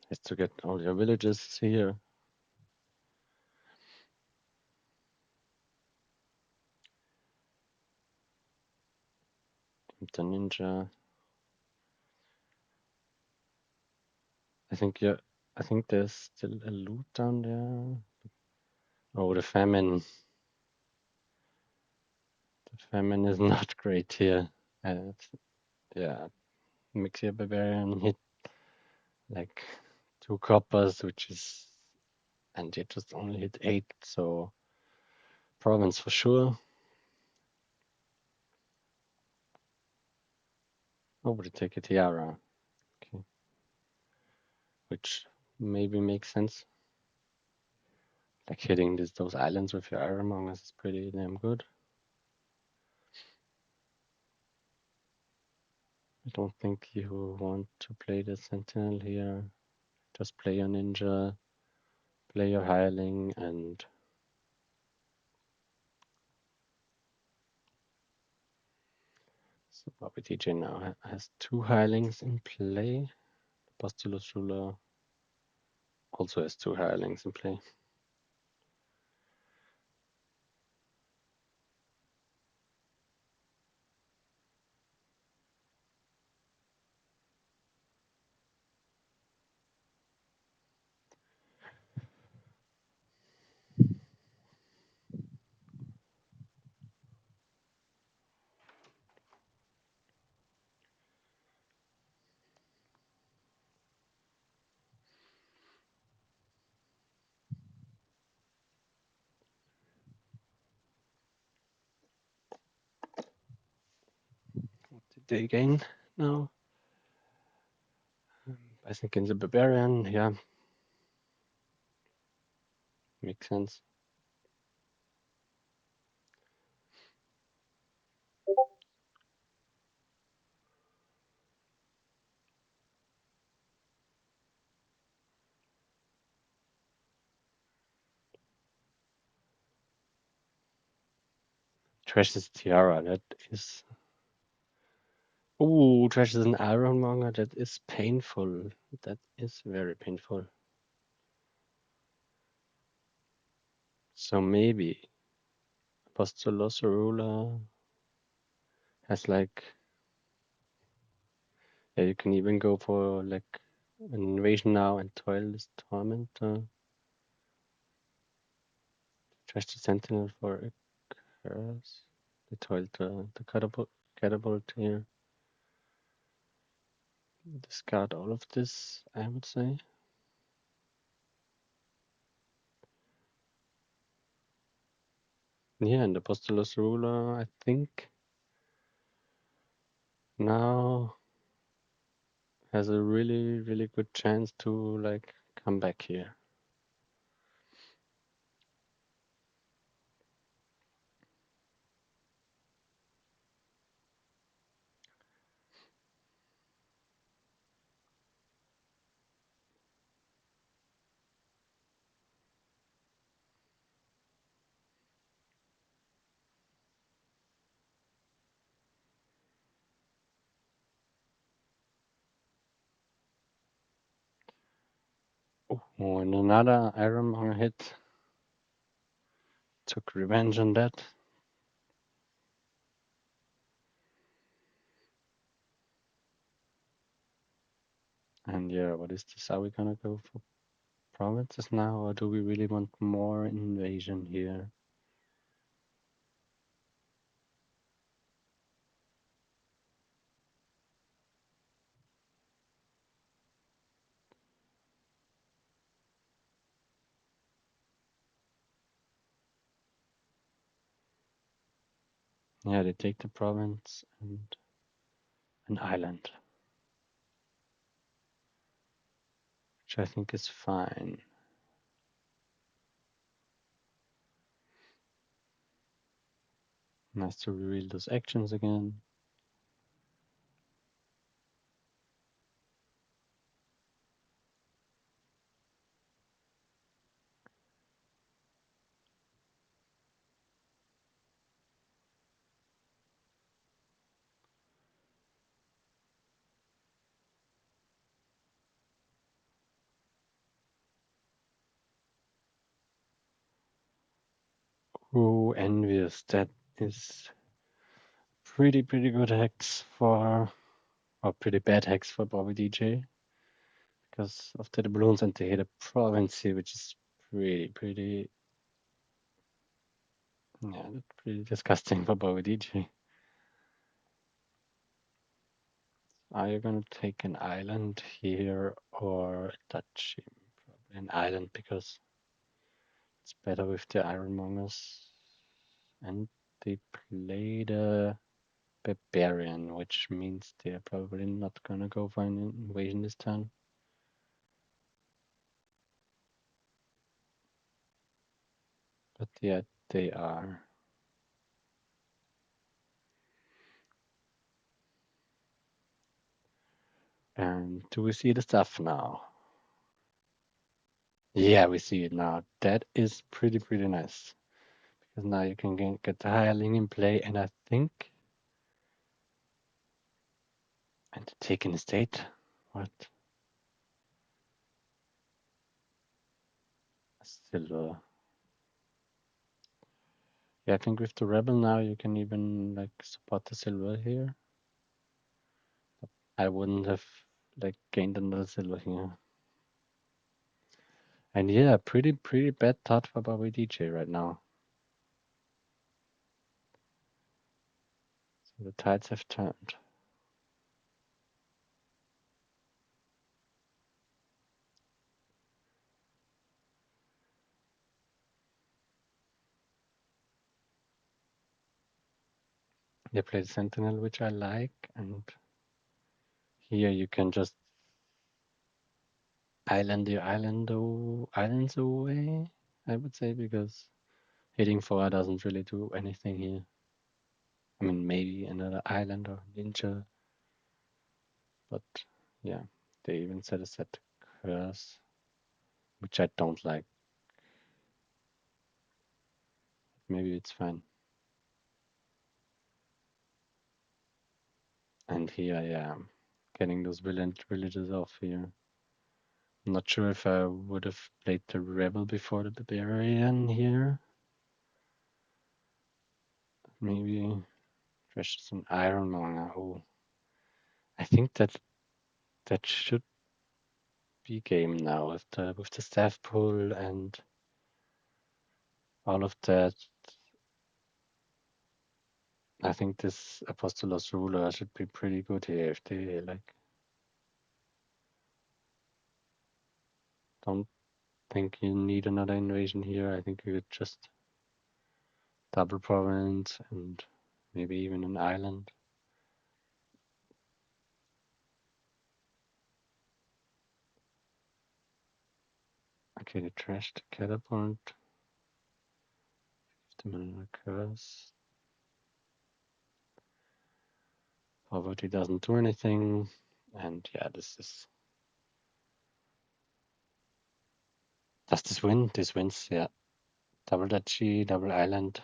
Has to get all your villages here. The ninja. I think there's still a loot down there. Oh, the famine. The famine is not great here. Yeah, Mixia Barbarian hit like 2 coppers, which is, and it just only hit 8, so province for sure. Oh, but take a tiara. Okay. Which maybe makes sense. Like hitting those islands with your ironmongers is pretty damn good. I don't think you want to play the sentinel here. Just play your ninja, play your hireling, and so bobbydj now has 2 hirelings in play. Apostolosruler also has 2 hirelings in play. What did they gain now? I think in the barbarian, yeah, makes sense. Trash's tiara, that is. Oh, Trash is an ironmonger, that is painful. That is very painful. So maybe apostolosruler has like, yeah, you can even go for like an invasion now and toil this torment. Trash the sentinel for a curse. They toiled the catapult here. Discard all of this, I would say. Yeah, and apostolosruler, I think now has a really, really good chance to like come back here. Oh, and another ironmonger hit. Took revenge on that. And yeah, what is this? Are we gonna go for provinces now, or do we really want more invasion here? Yeah, they take the province and an island, which I think is fine. Nice to reveal those actions again. Oh, envious. That is pretty good hex for, or pretty bad hex for bobbydj because of the balloons, and they hit a province here, which is pretty, yeah, that's pretty disgusting for bobbydj. Are you gonna take an island here or a duchy? Probably an island because it's better with the ironmongers. And they played a barbarian, which means they're probably not gonna go for an invasion this turn. But yeah, they are. And do we see the stuff now? Yeah, we see it now. That is pretty nice. Because now you can get the hireling in play, and I think. And take an estate. What? Silver. Yeah, I think with the rebel now you can even like support the silver here. I wouldn't have like gained another silver here. And yeah, pretty bad thought for bobbydj right now. So the tides have turned. They played Sentinel, which I like, and here you can just island your islands away, I would say, because hitting 4 doesn't really do anything here. I mean, maybe another island or ninja, but yeah, they even set a set curse, which I don't like. Maybe it's fine. And here I am, getting those villages off here. I'm not sure if I would have played the rebel before the barbarian here. Maybe fresh some ironmonger. Oh, I think that should be game now with the staff pull and all of that. I think this apostolosruler should be pretty good here if they like. Don't think you need another invasion here. I think you could just double province and maybe even an island. Okay, they trashed the catapult. 50 mana curse. Poverty doesn't do anything. And yeah, this is. Does this win? This wins, yeah. Double duchy, double island.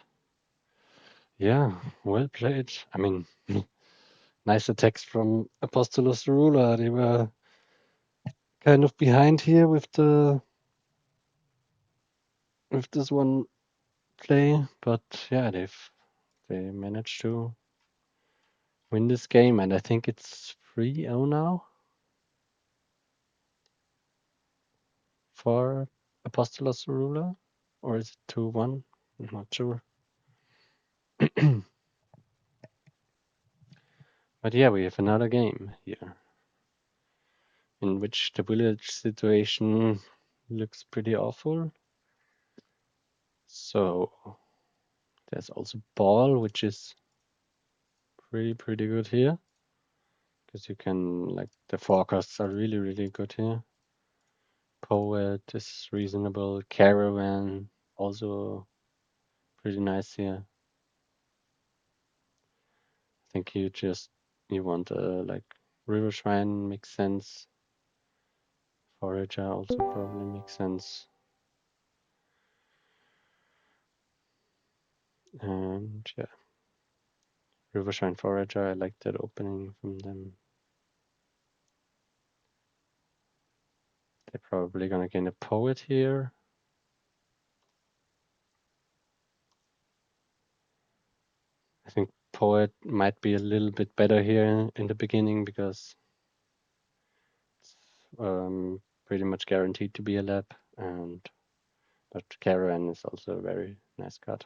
Yeah, well played. I mean, nice attacks from apostolosruler. They were kind of behind here with this one play, but yeah, they managed to win this game, and I think it's 3-0 now. for apostolosruler, or is it 2-1? I'm not sure. But yeah, we have another game here, in which the village situation looks pretty awful. So there's also ball, which is pretty good here, because you can, like, the forecasts are really good here. Poet is reasonable. Caravan also pretty nice here. I think you want like River Shrine makes sense. Forager also probably makes sense. And yeah, River Shrine Forager, I like that opening from them. They're probably gonna gain a Poet here. I think Poet might be a little bit better here in the beginning, because it's pretty much guaranteed to be a lap, but Caravan is also a very nice card.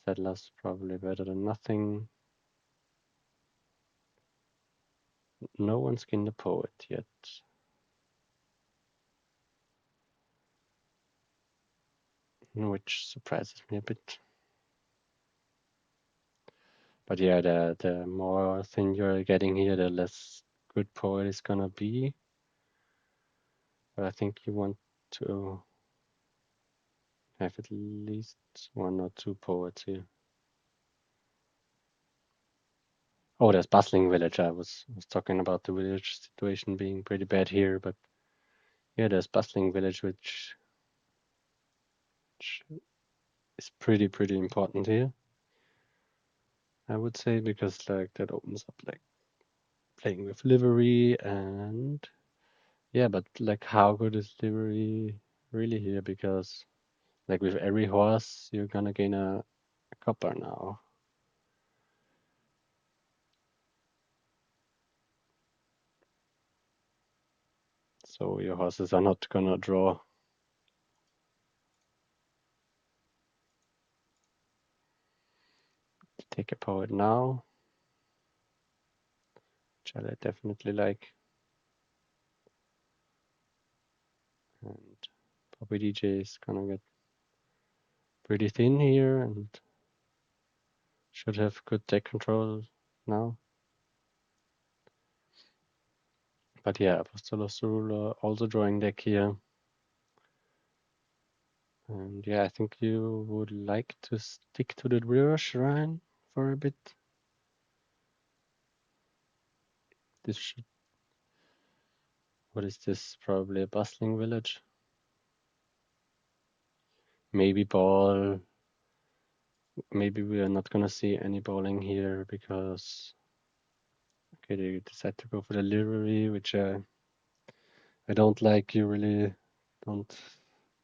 Settlers probably better than nothing. No one's skinned the Poet yet. Which surprises me a bit. But yeah, the more thin you're getting here, the less good Poet is gonna be. But I think you want to have at least 1 or 2 Poets here. Oh, there's Bustling Village. I was talking about the village situation being pretty bad here, but yeah, there's Bustling Village, which is pretty important here, I would say, because like that opens up like playing with livery. And yeah, but like how good is livery really here? Because like with every horse you're gonna gain a copper now. So your horses are not gonna draw. Take a Poet now, which I definitely like. And bobbydj is gonna get pretty thin here and should have good deck control now. But yeah, apostolosruler also drawing deck here. And yeah, I think you would like to stick to the river shrine for a bit. This should, what is this? Probably a bustling village. Maybe ball. Maybe we are not gonna see any bowling here, because okay, they decide to go for the livery, which I don't like. You really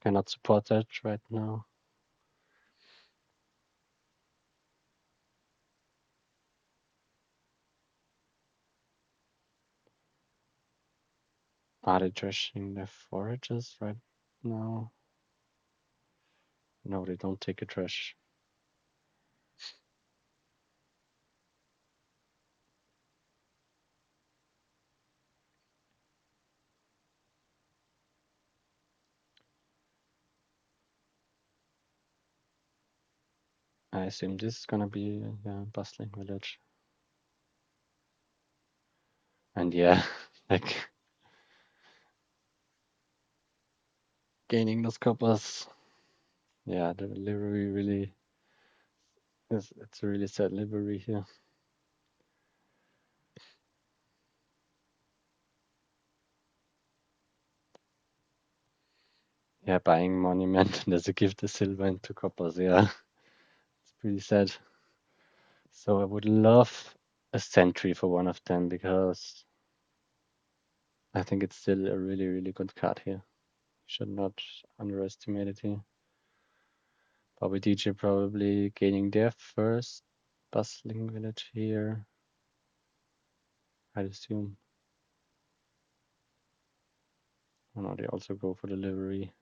cannot support that right now. Are they trashing the forages right now? No, they don't take a trash. I assume this is gonna be a bustling village. And yeah, like gaining those coppers. Yeah, the livery really it's a really sad livery here. Yeah, buying monument and as a gift a silver and 2 coppers. Yeah, it's pretty sad. So I would love a sentry for one of them, because I think it's still a really good card here. Should not underestimate it here. bobbydj probably gaining their first bustling village here, I'd assume. Oh no, they also go for delivery.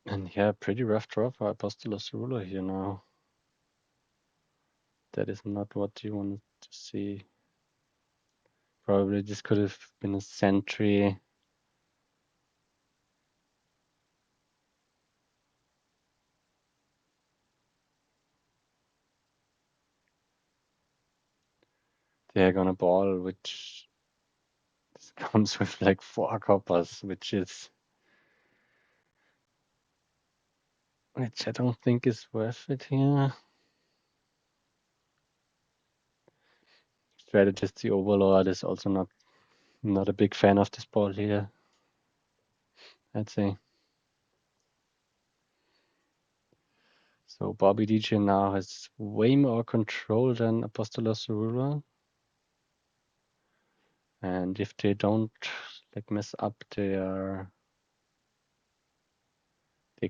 And yeah, pretty rough draw for apostolosruler here now. That is not what you wanted to see. Probably this could have been a sentry. They're gonna ball, which comes with like 4 coppers, which I don't think is worth it here. Strategist the Overlord is also not a big fan of this ball here, I'd say. So bobbydj now has way more control than apostolosruler. And if they don't like mess up they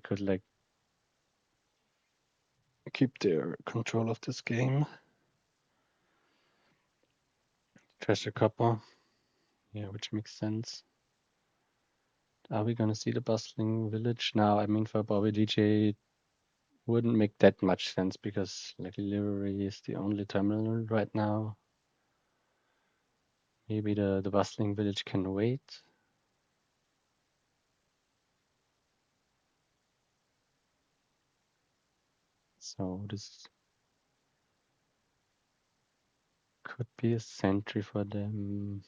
could like keep their control of this game. Treasure copper. Yeah, which makes sense. Are we gonna see the bustling village now? I mean, for bobbydj wouldn't make that much sense because like livery is the only terminal right now. Maybe the bustling village can wait. So this could be a sentry for them.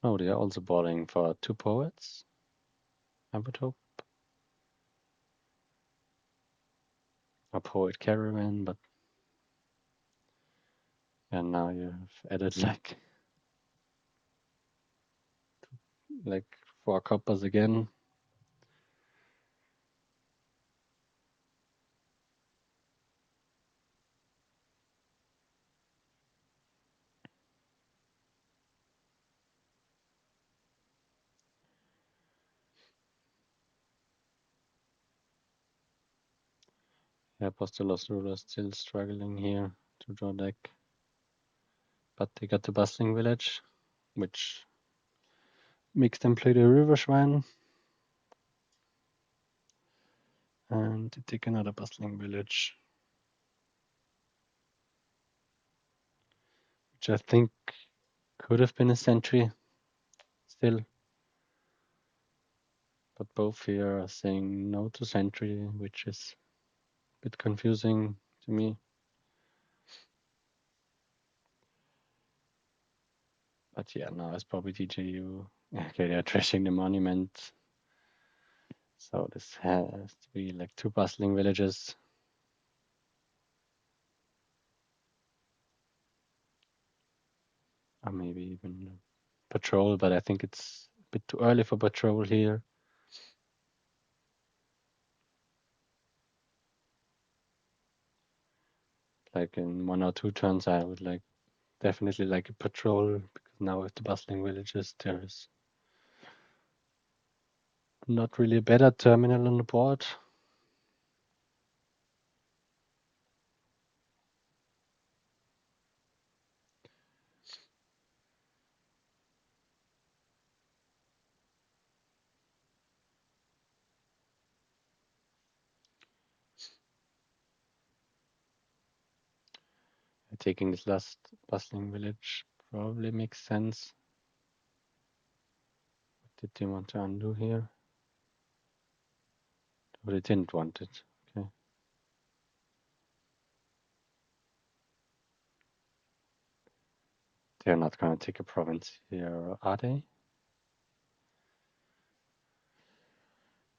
Oh, they are also balling for 2 poets, I would hope. A poet caravan, but yeah, now you've added like 4 coppers again. Yeah, apostolosruler still struggling here to draw deck. But they got the bustling village, which makes them play the river shrine. And they take another bustling village, which I think could have been a sentry still. But both here are saying no to sentry, which is a bit confusing to me. But yeah, now it's probably DJU. Okay, they're trashing the monument. So this has to be like 2 bustling villages. Or maybe even patrol, but I think it's a bit too early for patrol here. Like in 1 or 2 turns, I would like definitely like a patrol, because now with the bustling villages, there is not really a better terminal on the board. Taking this last bustling village probably makes sense. What did they want to undo here? Oh, they didn't want it. Okay. They're not going to take a province here, are they?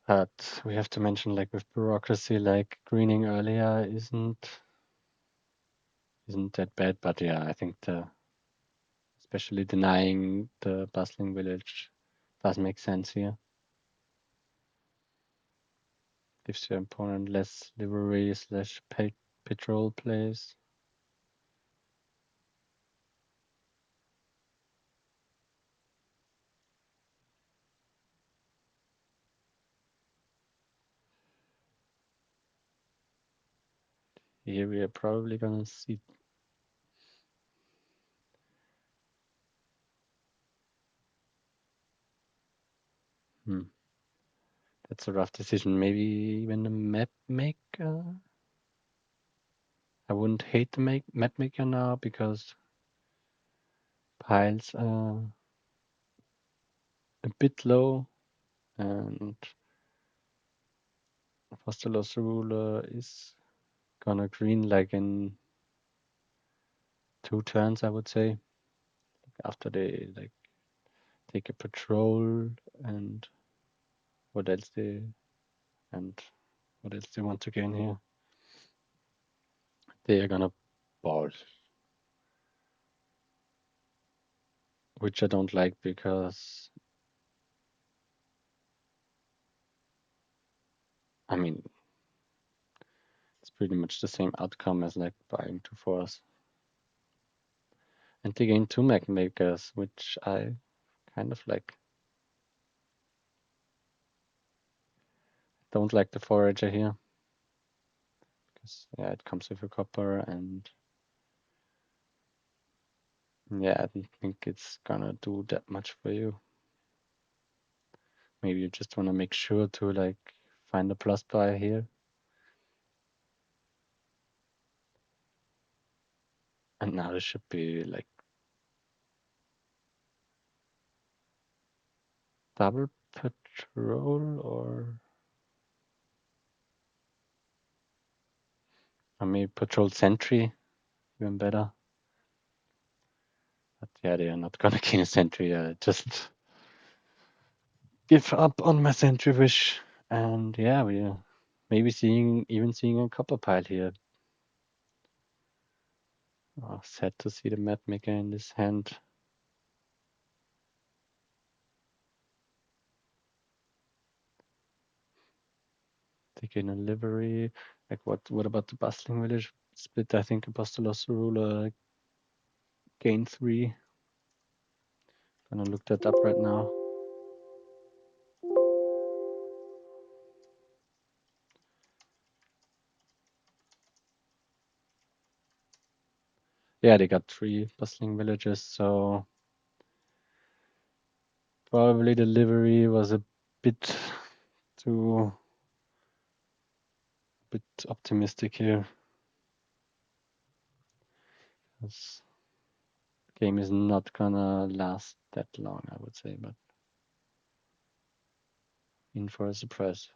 But we have to mention, like with bureaucracy, like greening earlier isn't that bad. But yeah, I think especially denying the bustling village does make sense here. Gives your opponent less livery slash patrol plays. Here we are probably gonna see. That's a rough decision. Maybe even the map maker. I wouldn't hate the map maker now because piles are a bit low, and apostolosruler is gonna green like in 2 turns, I would say. After they like take a patrol and what else they want to gain here. They are gonna ball, which I don't like because I mean it's pretty much the same outcome as like buying 2 fours. And they gain 2 mech makers, which I kind of like. Don't like the forager here. Because yeah, it comes with a copper and yeah, I don't think it's gonna do that much for you. Maybe you just wanna make sure to like find a plus buy here. And now this should be like double patrol or maybe patrol sentry, even better. But yeah, they are not gonna gain a sentry. Just give up on my sentry wish. And yeah, we are maybe seeing a copper pile here. Oh, sad to see the map maker in this hand. Taking a livery. Like what about the bustling village split? I think apostolosruler gain 3. Gonna look that up right now. Yeah, they got 3 bustling villages, so probably the livery was a bit too optimistic here. This game is not gonna last that long, I would say, but in for a surprise.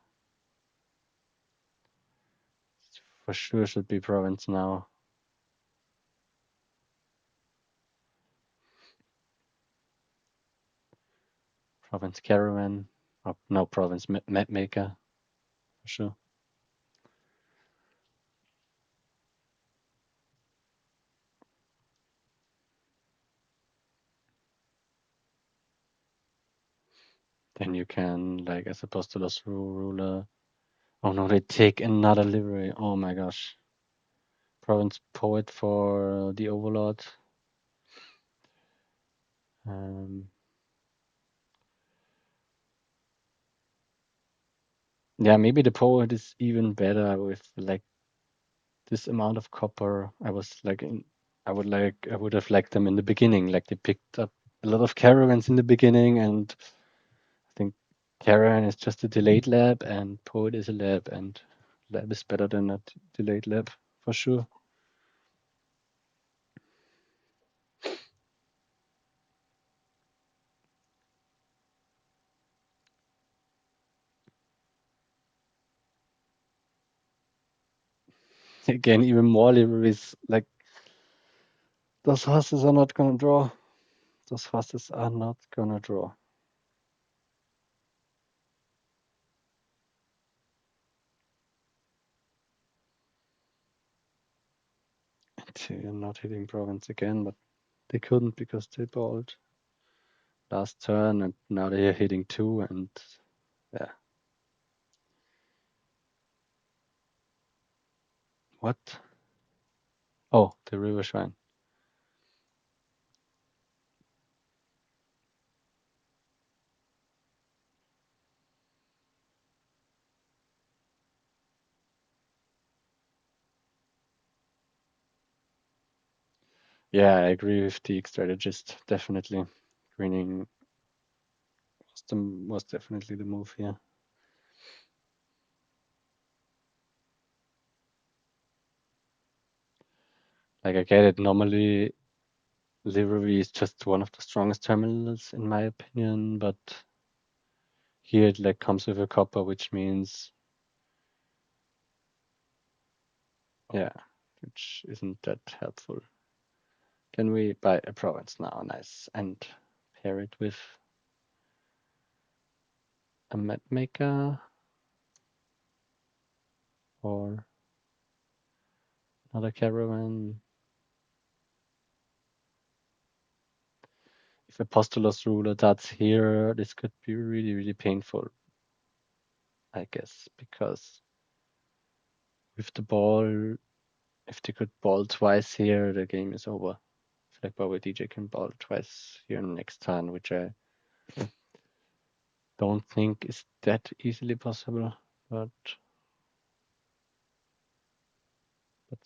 For sure should be province now. Province caravan. Oh, no, province map maker. For sure. Then you can, like, as apostolosruler. Oh no, they take another livery. Oh my gosh. Province poet for the overlord. Yeah, maybe the poet is even better with like this amount of copper. I would have liked them in the beginning. Like they picked up a lot of caravans in the beginning, and I think caravan is just a delayed lab, and poet is a lab, and lab is better than a delayed lab for sure. Again, even more liveries. Like those horses are not gonna draw. Those horses are not gonna draw. They're not hitting province again, but they couldn't because they balled last turn, and now they are hitting 2, and yeah. What? Oh, the river shrine. Yeah, I agree with the strategist. Definitely, greening was definitely the move here. Like I get it. Normally, livery is just one of the strongest terminals in my opinion, but here it like comes with a copper, which means yeah, which isn't that helpful. Can we buy a province now? Nice, and pair it with a map maker or another caravan. If apostolosruler that's here, this could be really, really painful, I guess, because with the ball, if they could ball twice here, the game is over. If like bobbydj can ball twice here next turn, which I don't think is that easily possible, but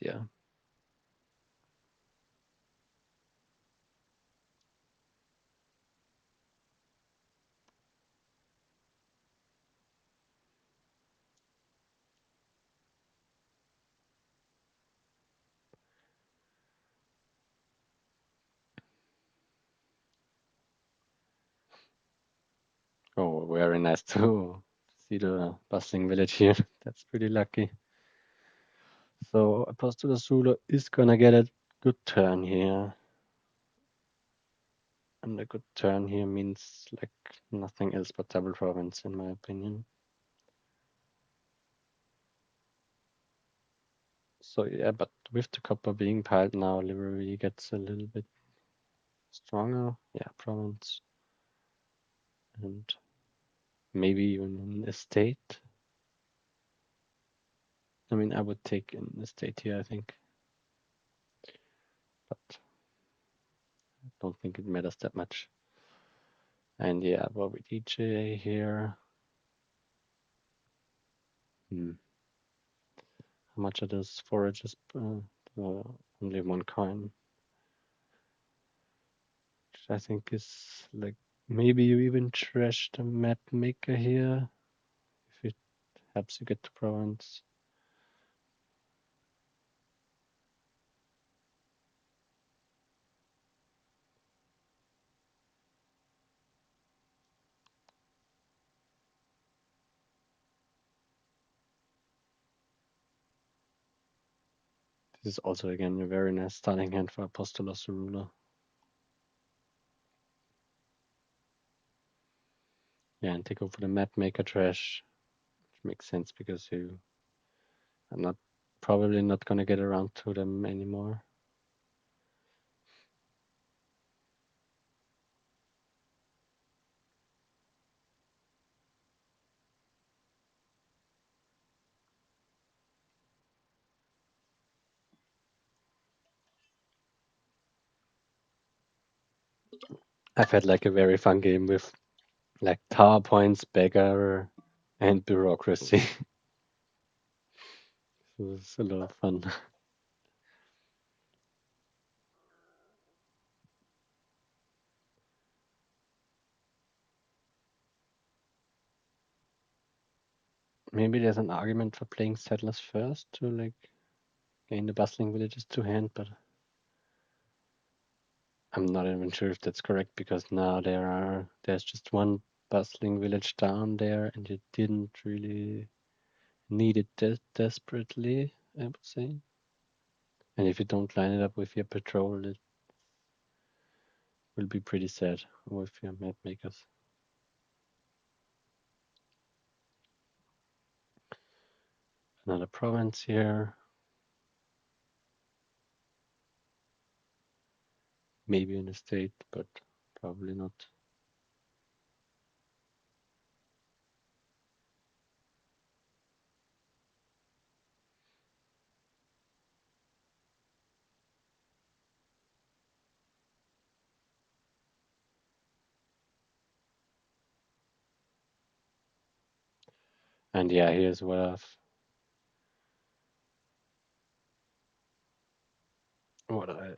yeah. Oh, very nice to see the bustling village here. That's pretty lucky. So apostolosruler is gonna get a good turn here. And a good turn here means like nothing else but double province in my opinion. So yeah, but with the copper being piled now, livery gets a little bit stronger. Yeah, province. And maybe even an estate. I mean, I would take an estate here, I think. But I don't think it matters that much. And yeah, bobbydj here. How much are those forages? Only one coin. Which I think is like maybe you even trash the map maker here if it helps you get to province. This is also again a very nice starting hand for apostolosruler. Yeah, and take over the map maker trash, which makes sense because I'm not probably not gonna get around to them anymore. I've had like a very fun game with like tower points, beggar, and bureaucracy. It was a lot of fun. Maybe there's an argument for playing settlers first to like gain the bustling villages to hand, but I'm not even sure if that's correct because now there's just one bustling village down there and you didn't really need it desperately, I would say. And if you don't line it up with your patrol, it will be pretty sad with your map makers. Another province here. Maybe an estate, but probably not. And yeah, here's what I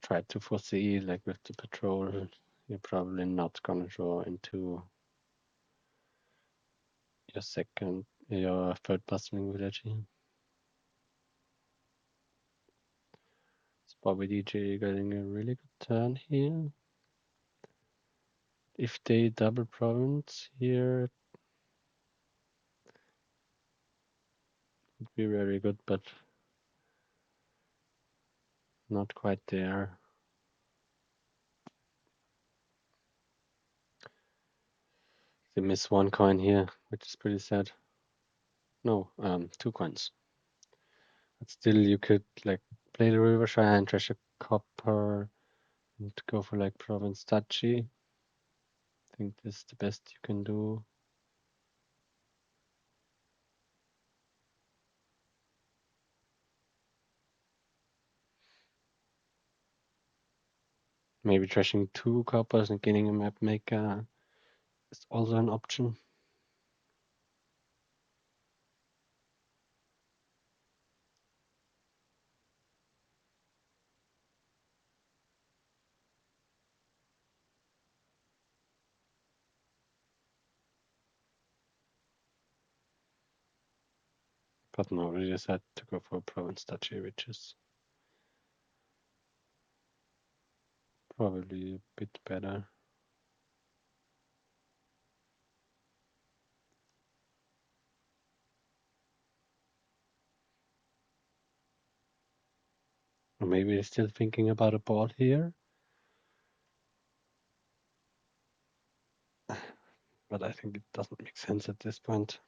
tried to foresee, like with the patrol. You're probably not gonna draw into your third bustling village here. It's bobbydj getting a really good turn here. If they double province here, it would be very good, but not quite there. They miss one coin here, which is pretty sad. No, 2 coins. But still, you could like play the River Shire and trash a copper and go for like Province Duchy. I think this is the best you can do. Maybe trashing 2 coppers and getting a map maker is also an option. But no, we decided to go for Province Duchy, which is probably a bit better. Or maybe they're still thinking about a ball here. But I think it doesn't make sense at this point.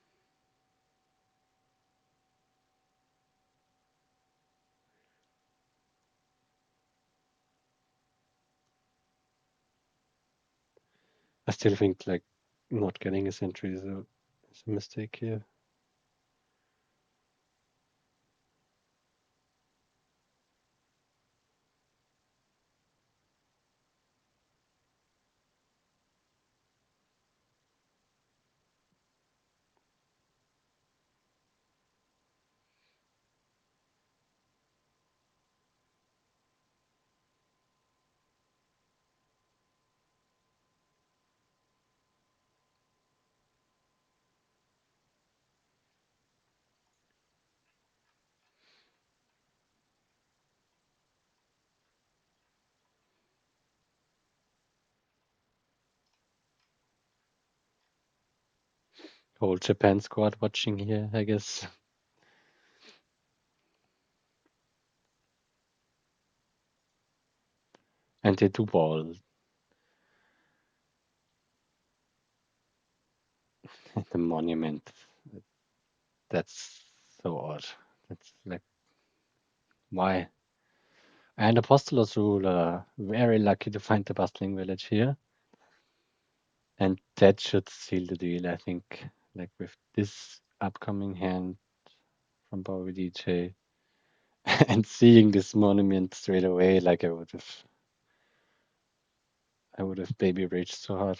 I still think like not getting a sentry is a mistake here. Whole Japan squad watching here, I guess. And they do ball. The monument. That's so odd. That's like, why? And apostolosruler. Very lucky to find the bustling village here. And that should seal the deal, I think. Like with this upcoming hand from bobbydj and seeing this monument straight away, like I would have baby raged so hard.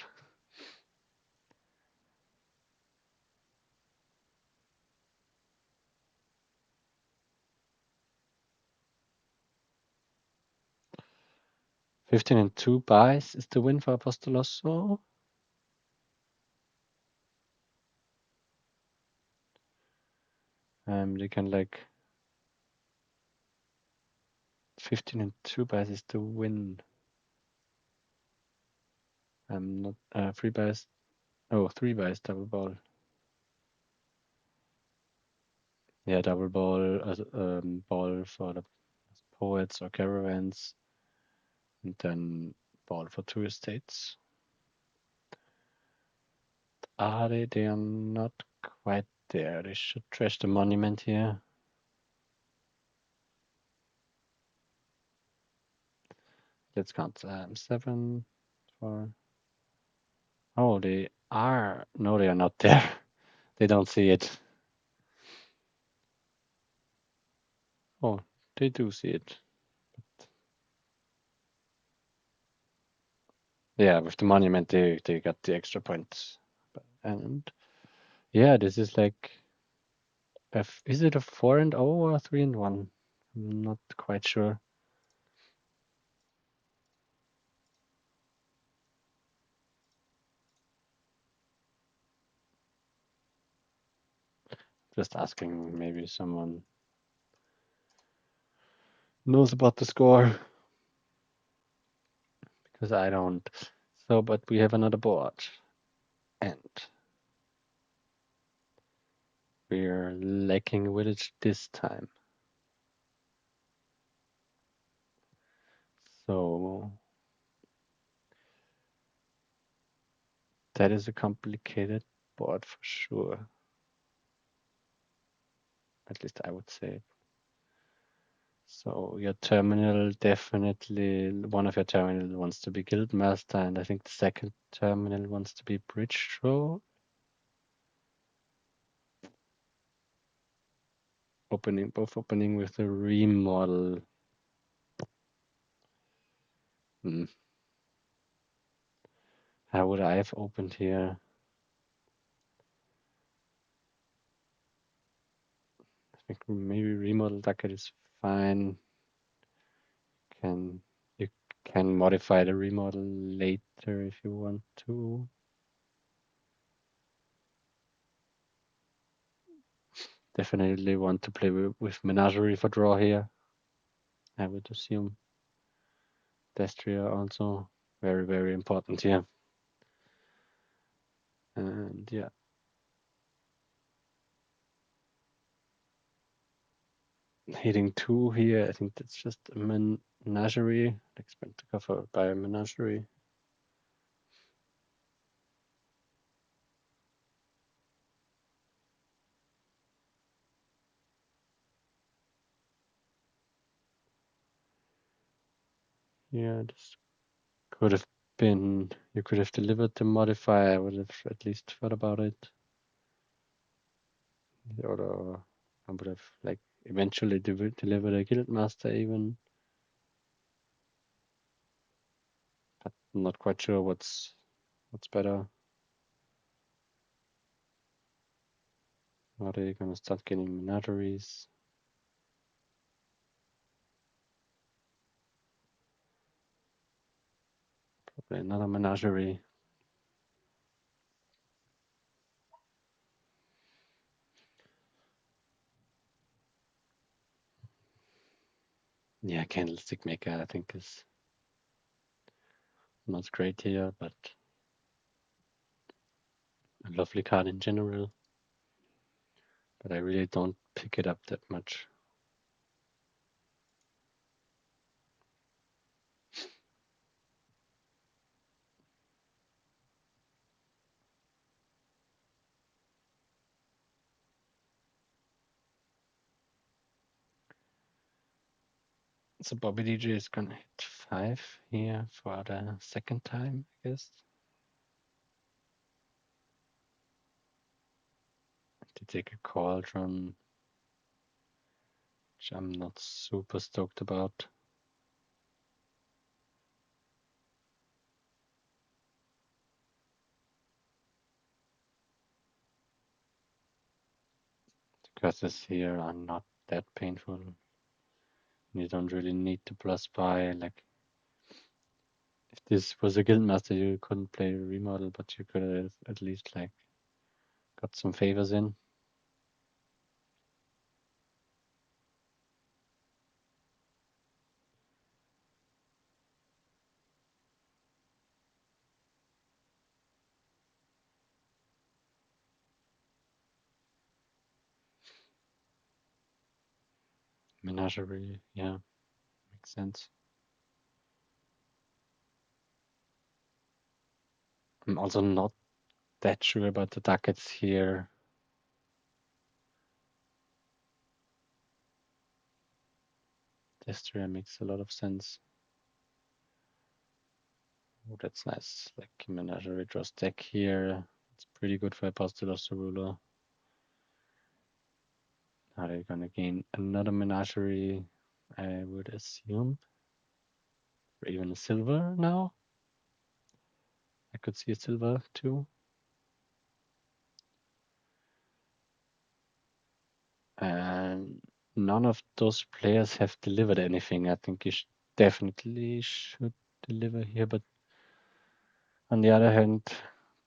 Fifteen and 2 buys is the win for Apostoloso. They can like 15 and 2 buys is the win. I'm not 3 buys. Oh, 3 buys double ball. Yeah, double ball, ball for the poets or caravans, and then ball for 2 estates. Are they? They are not quite there. They should trash the monument here. Let's count 7 for. Oh, they are. No, they are not there. They don't see it. Oh, they do see it. Yeah, with the monument, they got the extra points. And Yeah, this is like, is it a 4-0 or a 3-1? I'm not quite sure. Just asking, maybe someone knows about the score, because I don't. So, but we have another board, and we're lacking village this time. So that is a complicated board for sure. At least I would say. So your terminal, definitely one of your terminal wants to be guildmaster, and I think the second terminal wants to be bridge throw. Both opening with a remodel. How would I have opened here? I think maybe remodel ducat is fine. You can modify the remodel later if you want to. Definitely want to play with Menagerie for draw here. I would assume. Destria also very, very important here. And yeah. Hitting 2 here, I think that's just a Menagerie. Expect to cover by a Menagerie. Yeah, this could have been, you could have delivered the modifier. I would have at least thought about it. Or I would have like eventually delivered a guildmaster even. But I'm not quite sure what's better. Are they gonna start getting menageries? Probably another menagerie. Yeah, Candlestick Maker I think is not great here, but a lovely card in general. But I really don't pick it up that much. So bobbydj is gonna hit 5 here for the second time, I guess. To take a cauldron, which I'm not super stoked about. The curses here are not that painful. You don't really need to plus buy. Like, if this was a guildmaster, you couldn't play remodel, but you could have at least like got some favors in. Menagerie, yeah, makes sense. I'm also not that sure about the ducats here. Destria makes a lot of sense. Oh, that's nice. Like Menagerie draws deck here. It's pretty good for apostolosruler. Are they gonna gain another Menagerie? I would assume. Or even a silver now. I could see a silver too. And none of those players have delivered anything. I think you definitely should deliver here, but on the other hand,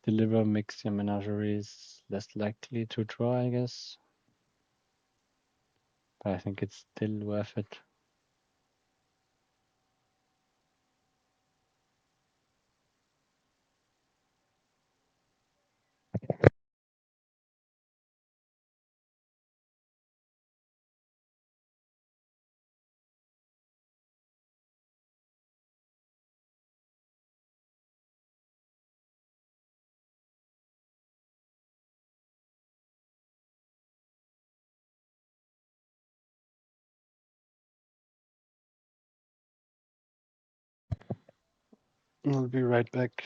deliver makes your menageries less likely to draw, I guess. But I think it's still worth it. I'll be right back.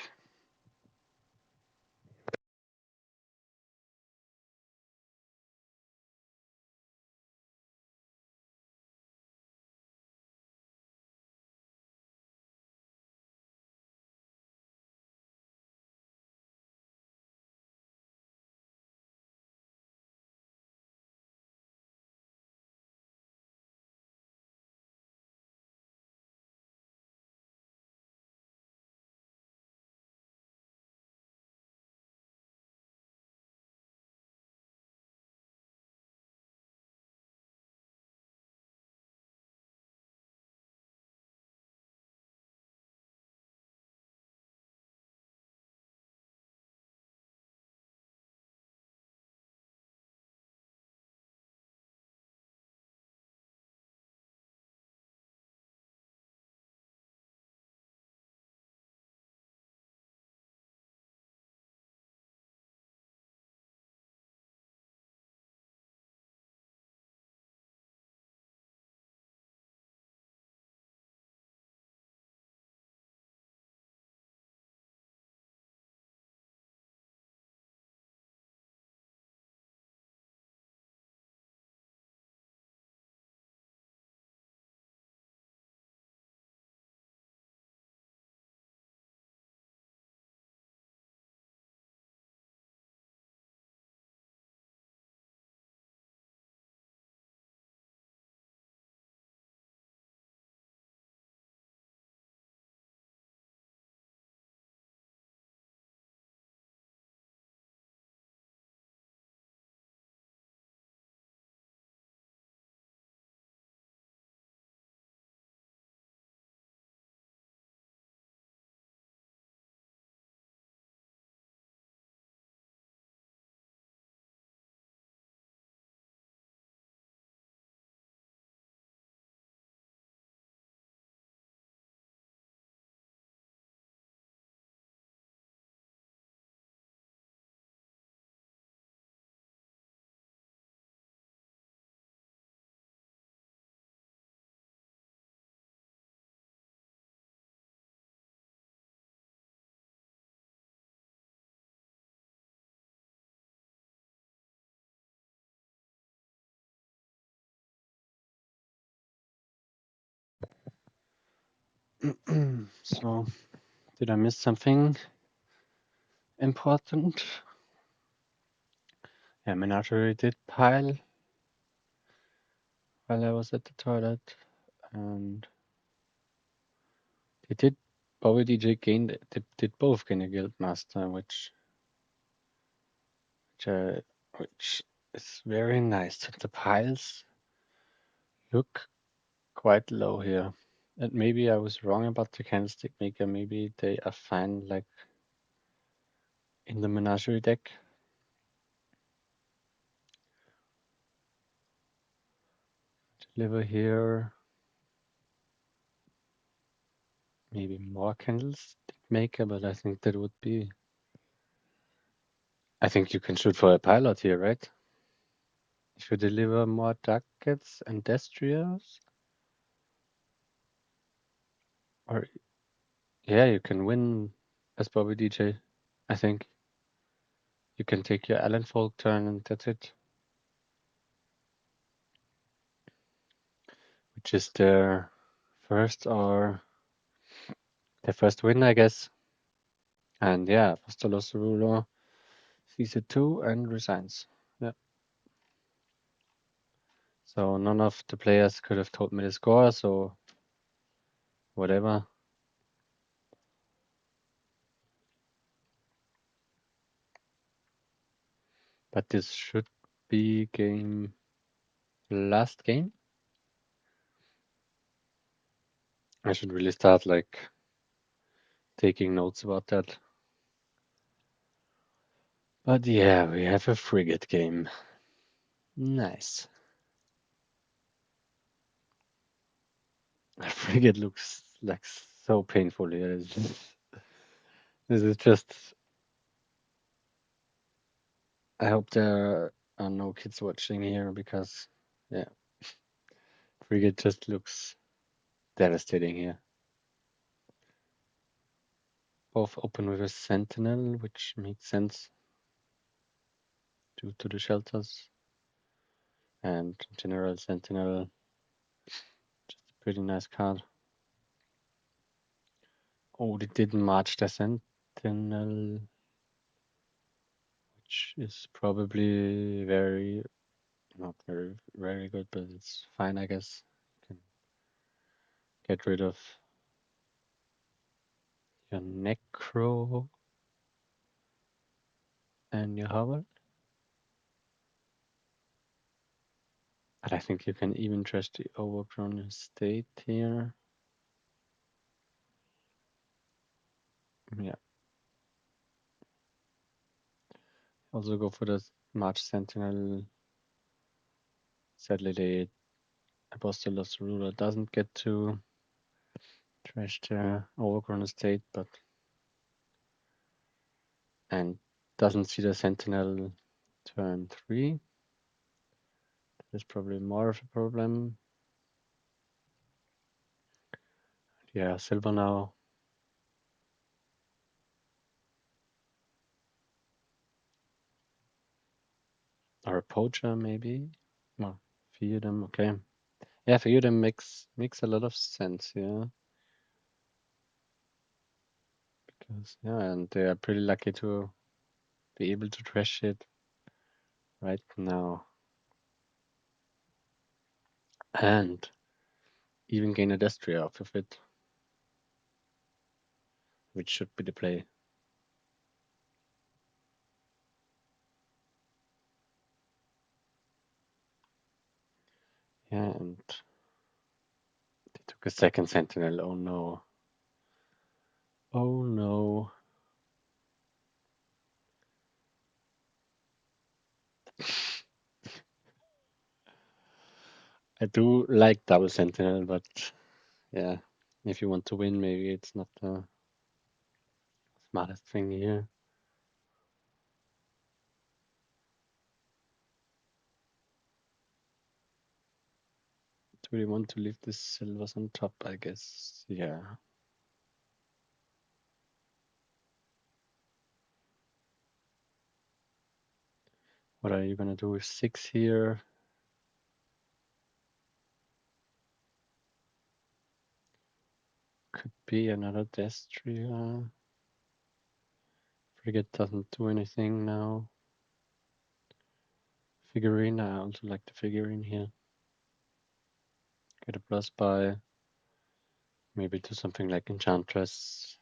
So, did I miss something important? Yeah, menagerie did pile while I was at the toilet, and they did. bobbydj did both gain a guild master, which is very nice. The piles look quite low here. And maybe I was wrong about the candlestick maker. Maybe they are fine like in the menagerie deck. Deliver here. Maybe more candlestick maker, but I think that would be. I think you can shoot for a pilot here, right? If you deliver more ducats and destriers, or yeah, you can win as Bobby DJ. I think you can take your Allen Folk turn and that's it. Which is their first win, I guess. And yeah, apostolosruler sees it too and resigns. Yeah. So none of the players could have told me the score, so whatever. But this should be last game. I should really start like taking notes about that. But yeah, we have a frigate game. Nice. A frigate looks like so painful here. This is just. I hope there are no kids watching here because, yeah, frigate just looks devastating here. Both open with a sentinel, which makes sense due to the shelters. And General Sentinel, just a pretty nice card. Oh, they didn't march the Sentinel, which is probably not very good, but it's fine, I guess. You can get rid of your Necro and your Hovel. But I think you can even trust the overgrown estate here. Yeah. Also go for the March Sentinel. Sadly, the apostolosruler doesn't get to trash the overgrown estate, and doesn't see the Sentinel turn 3. That's probably more of a problem. Yeah, silver now. Or a poacher, maybe. Well, fear them, okay. Yeah, fear them makes a lot of sense, yeah. Because and they are pretty lucky to be able to trash it right now. And even gain a Destria off of it. Which should be the play. Yeah, and they took a second Sentinel. Oh no. Oh no. I do like double Sentinel, but yeah, if you want to win, maybe it's not the smartest thing here. Do we want to leave the silvers on top? I guess, yeah. What are you gonna do with 6 here? Could be another Destria. Frigate doesn't do anything now. Figurine, I also like the figurine here. Get a plus by. Maybe do something like Enchantress,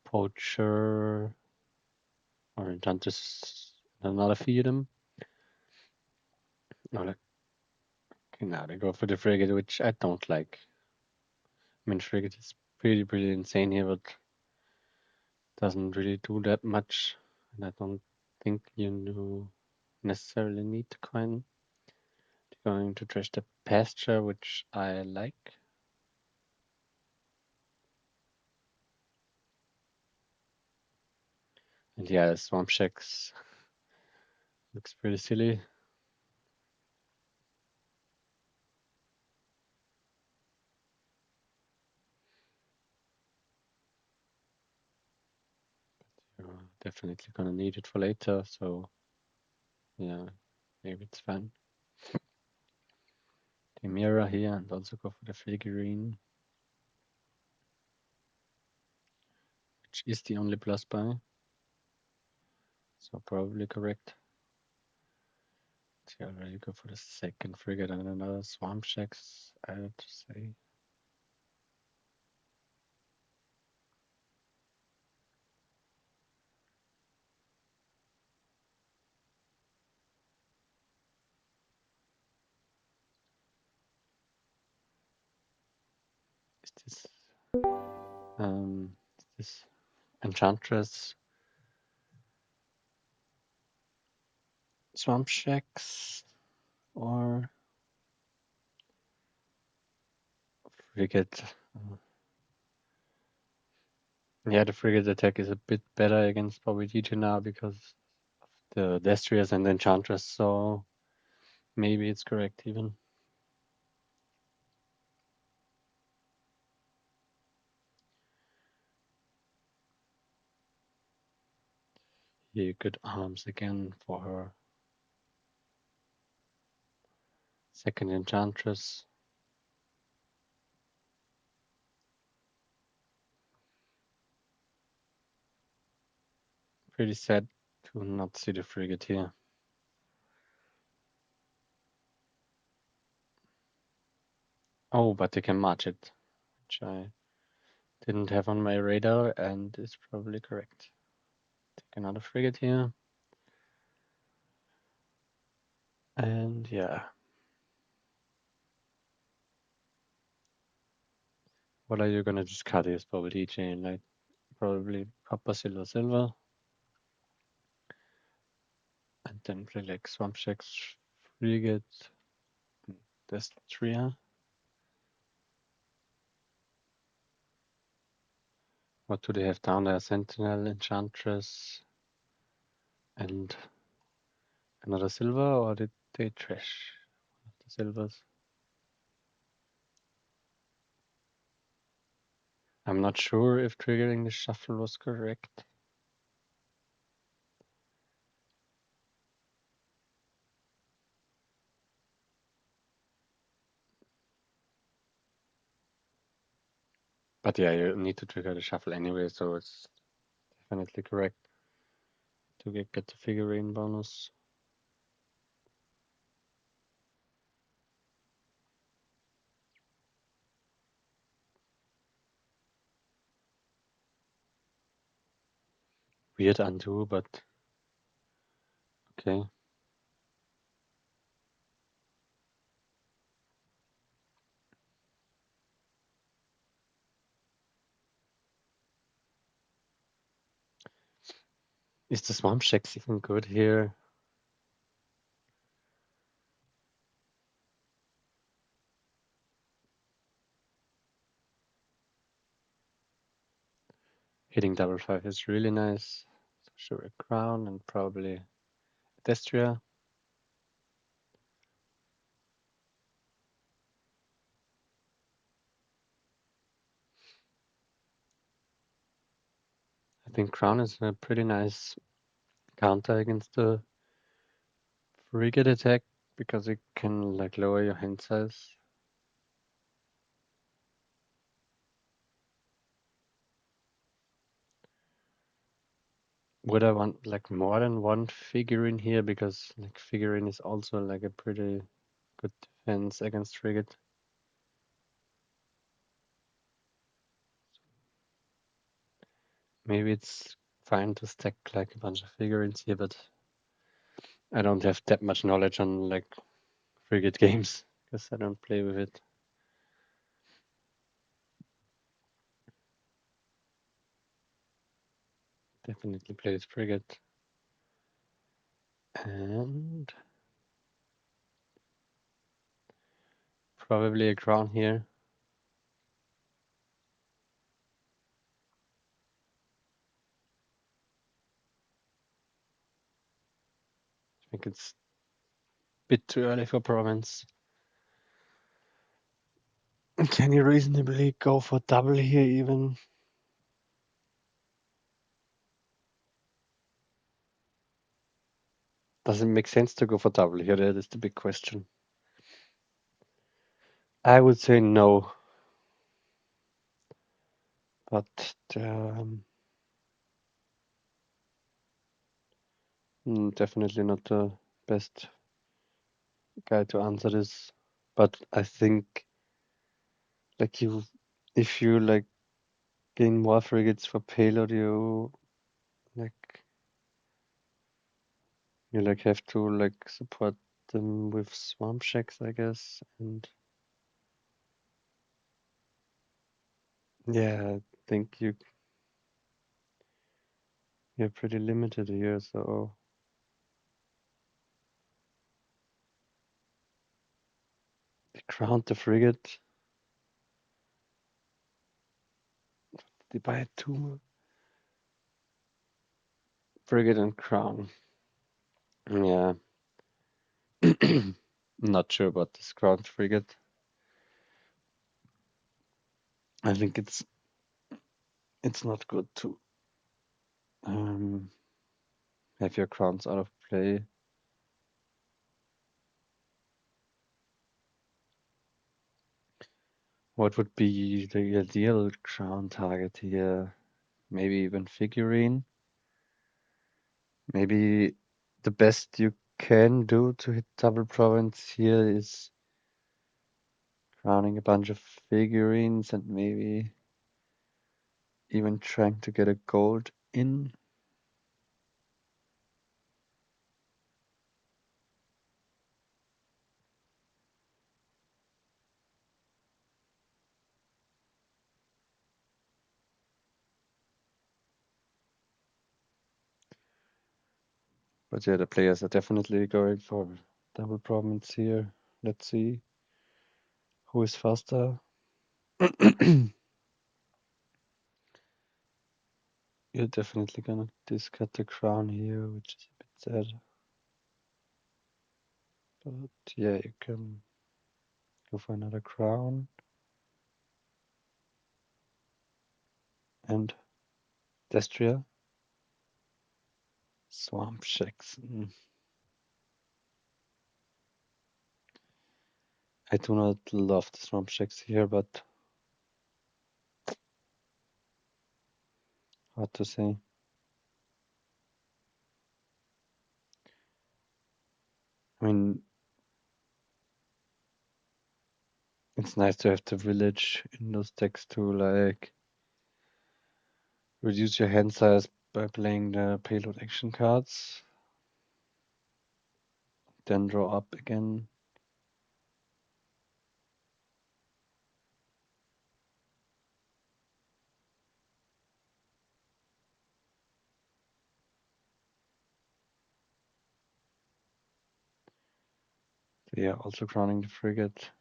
Poacher, or Enchantress, another Feudum. No, like, okay, now they go for the Frigate, which I don't like. I mean, Frigate is pretty insane here, but doesn't really do that much. And I don't think you necessarily need to coin. Going to trash the pasture, which I like. And yeah, Swamp Shacks looks pretty silly. You're definitely gonna need it for later, so yeah, maybe it's fine. The mirror here and also go for the figurine, which is the only plus buy. So probably correct. he already go for the second frigate and another swamp shacks, I would say. Is this Enchantress swamp shacks or frigate? Yeah, the frigate attack is a bit better against bobbydj now because of the Destriers and Enchantress, so maybe it's correct even. Here, good arms again for her second Enchantress. Pretty sad to not see the frigate here. Oh, but they can march it, which I didn't have on my radar and is probably correct. Take another frigate here. And yeah. What are you gonna discard here, bobbydj? Like probably copper, silver. And then play like swamp shacks, frigate, Destria. What do they have down there? Sentinel, Enchantress, and another silver, or did they trash one of the silvers? I'm not sure if triggering the shuffle was correct. But yeah, you need to trigger the shuffle anyway, so it's definitely correct to get the figurine bonus. Weird undo, but okay. Is the swamp shacks even good here? Hitting double five is really nice. So sure, a crown and probably Destria. I think crown is a pretty nice counter against the frigate attack because it can like lower your hand size. Would I want like more than one figurine here? Because like figurine is also like a pretty good defense against frigate. Maybe it's fine to stack like a bunch of figurines here, but I don't have that much knowledge on like frigate games because I don't play with it. Definitely play with frigate. And probably a crown here. I think it's a bit too early for province. Can you reasonably go for double here even? Does it make sense to go for double here? That is the big question. I would say no. But definitely not the best guy to answer this, but I think like if you like gain more frigates for payload, like you like have to like support them with swamp shacks, I guess, and yeah, I think you're pretty limited here, so they crowned the frigate. They buy two frigate and crown. Yeah. Not sure about this crowned frigate. I think it's not good to have your crowns out of play. What would be the ideal crown target here? Maybe even figurine. Maybe the best you can do to hit double province here is crowning a bunch of figurines and maybe even trying to get a gold in. But yeah, the players are definitely going for double province here. Let's see who is faster. You're definitely gonna discard the crown here, which is a bit sad. But yeah, you can go for another crown. And Destria. Swamp Shacks. I do not love the Swamp Shacks here, but hard to say. I mean, it's nice to have the village in those decks to like reduce your hand size by playing the payload action cards. Then draw up again. So yeah, also crowning the frigate.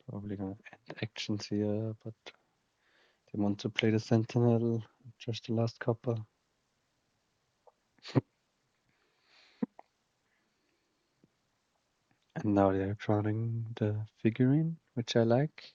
Probably gonna end actions here, but they want to play the Sentinel, just the last copper. And now they're crowning the figurine, which I like.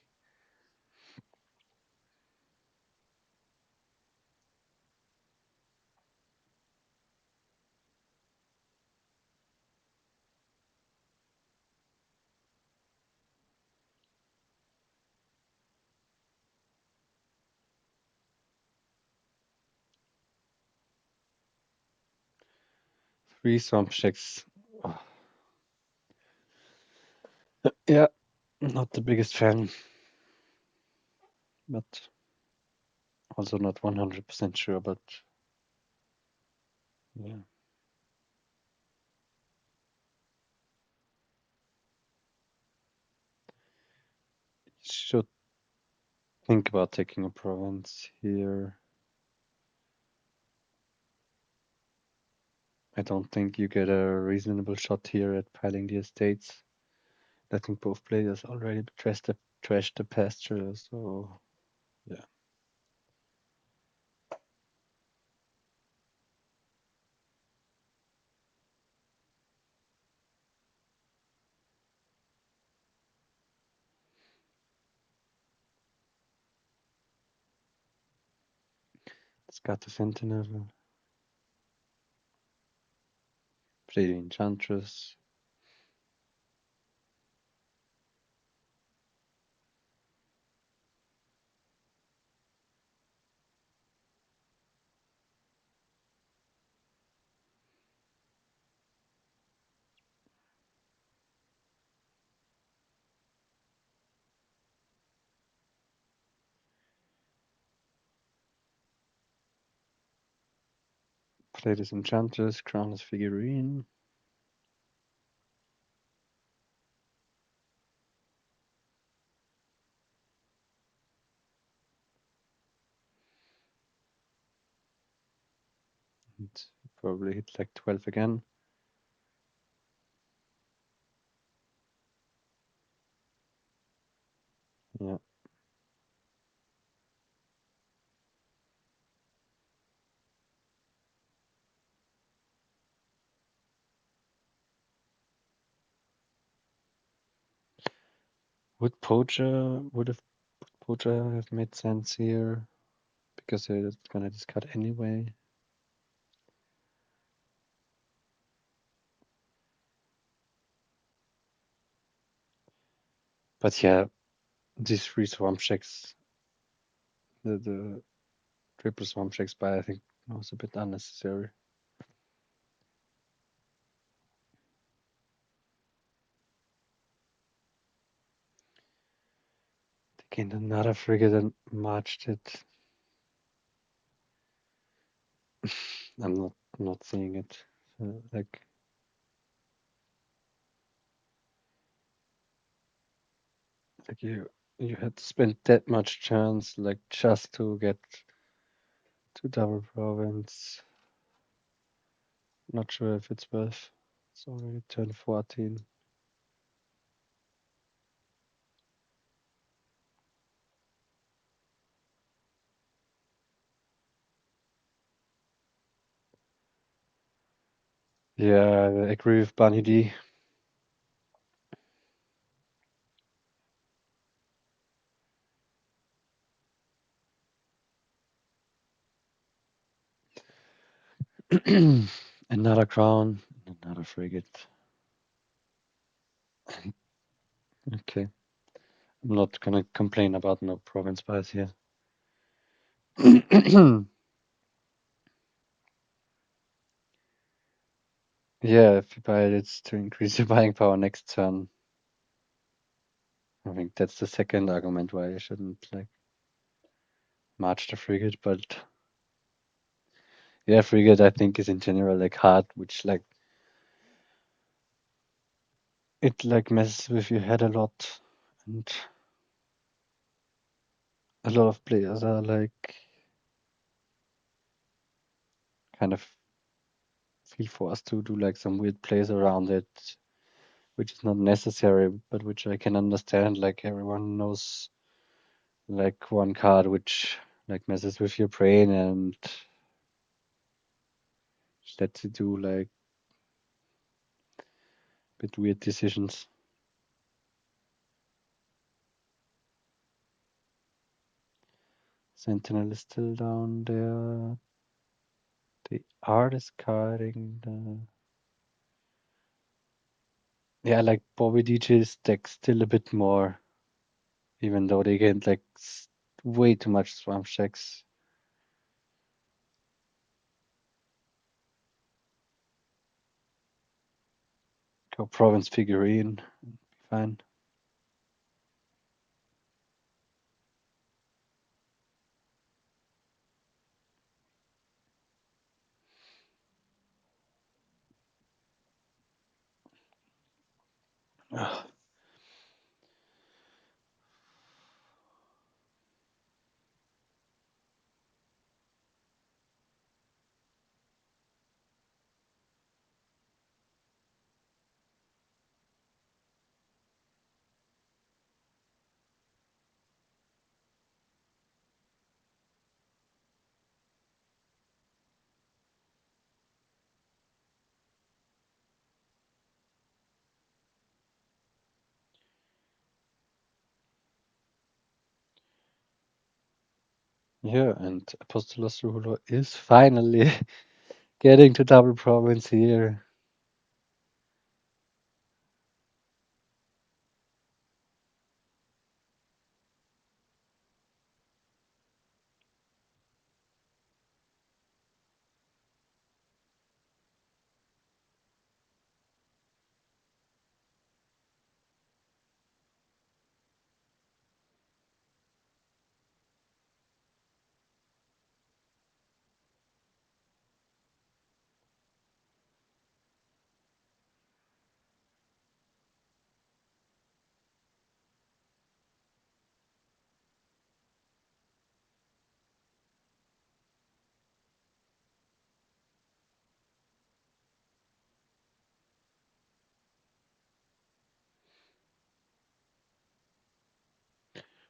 Three swamp shacks. Oh, yeah, not the biggest fan, but also not 100% sure. But yeah, should think about taking a province here. I don't think you get a reasonable shot here at piling the estates. I think both players already trashed the pasture, so yeah. It's got the Sentinel, play the Enchantress. Ladies Enchantress, Crownless Figurine. And probably hit like 12 again. Yeah. Would Poacher have made sense here? Because they're gonna discard anyway. But yeah, these three Swamp Checks, the triple Swamp Checks by I think was a bit unnecessary. They gained another frigate and marched it. I'm not seeing it. Like you had to spend that much chance like just to get to double province. Not sure if it's worth. It's already turned 14. Yeah, I agree with Bunny D. Another crown, another frigate. Okay. I'm not gonna complain about no province buys here. Yeah, if you buy it, it's to increase your buying power next turn. I think that's the second argument why you shouldn't like march the frigate, but yeah, frigate I think is in general like hard, which like it like messes with your head a lot, and a lot of players are like kind of feel forced to do like some weird plays around it, which is not necessary, but which I can understand. Like everyone knows like one card which like messes with your brain and lets you do like a bit weird decisions. Sentinel is still down there. They are discarding the. Yeah, like bobbydj's deck still a bit more, even though they get like way too much swamp checks. Go province figurine, fine. Yeah, and apostolosruler is finally getting to double province here.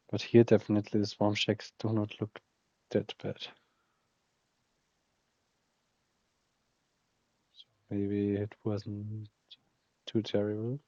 But here definitely the Swarm Shacks do not look that bad. So maybe it wasn't too terrible.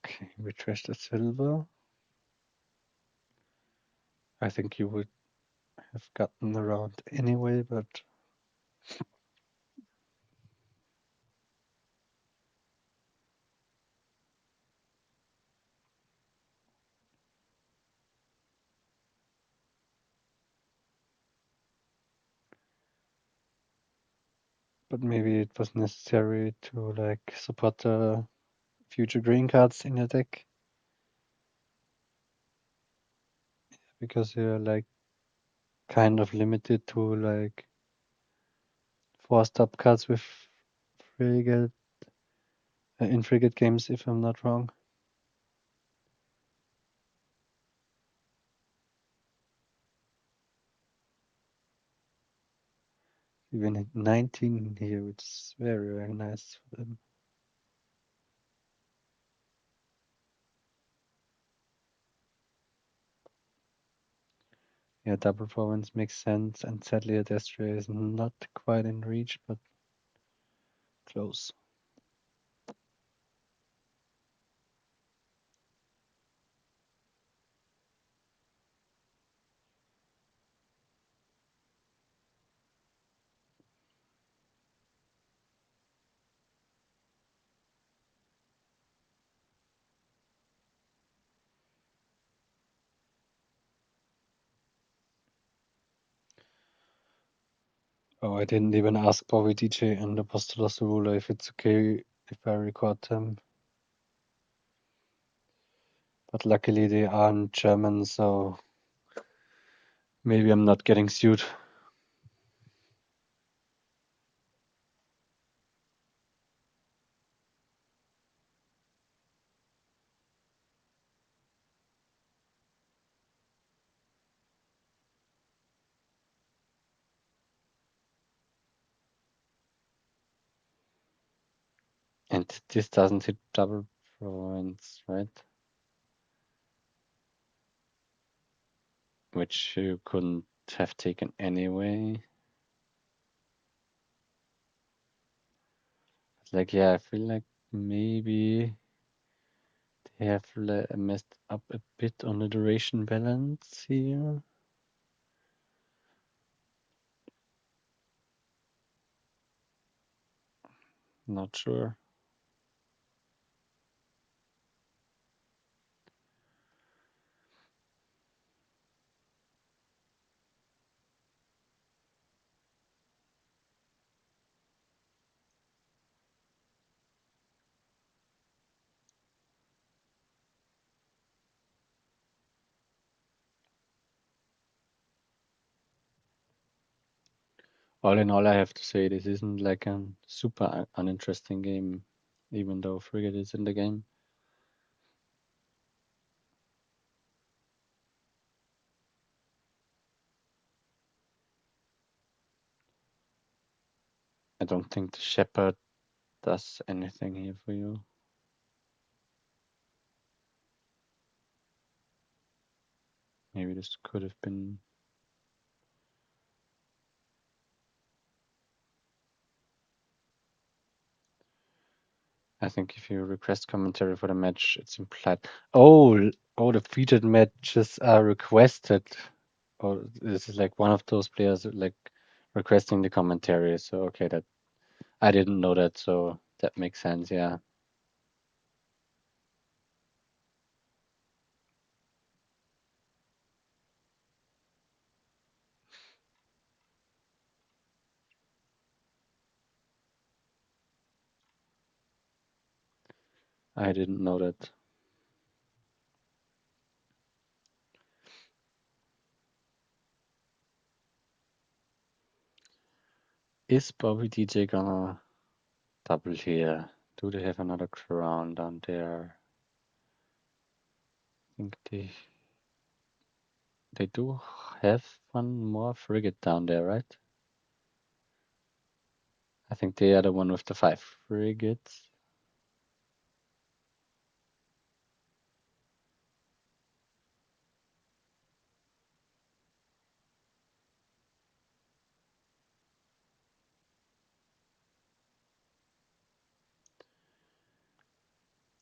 Okay, we trashed the silver. I think you would have gotten around anyway, but maybe it was necessary to like support the future green cards in your deck because you're like kind of limited to like 4-stop cards with frigate in frigate games, if I'm not wrong. Even at 19 here, which is very, very nice for them. Yeah, double province makes sense, and sadly Adestria is not quite in reach, but close. Oh, I didn't even ask bobbydj and apostolosruler if it's okay if I record them. But luckily they aren't German, so maybe I'm not getting sued. And this doesn't hit double province, right? Which you couldn't have taken anyway. Like, yeah, I feel like maybe they have messed up a bit on the duration balance here. Not sure. All in all, I have to say this isn't like a super uninteresting game, even though Frigate is in the game. I don't think the Shepherd does anything here for you. Maybe this could have been. I think if you request commentary for the match, it's implied. Oh, the featured matches are requested. Oh, this is like one of those players like requesting the commentary. So okay, that I didn't know that, so that makes sense. Yeah, I didn't know that. Is bobbydj gonna double here? Do they have another crown down there? think they do have one more frigate down there, right? I think they are the one with the 5 frigates.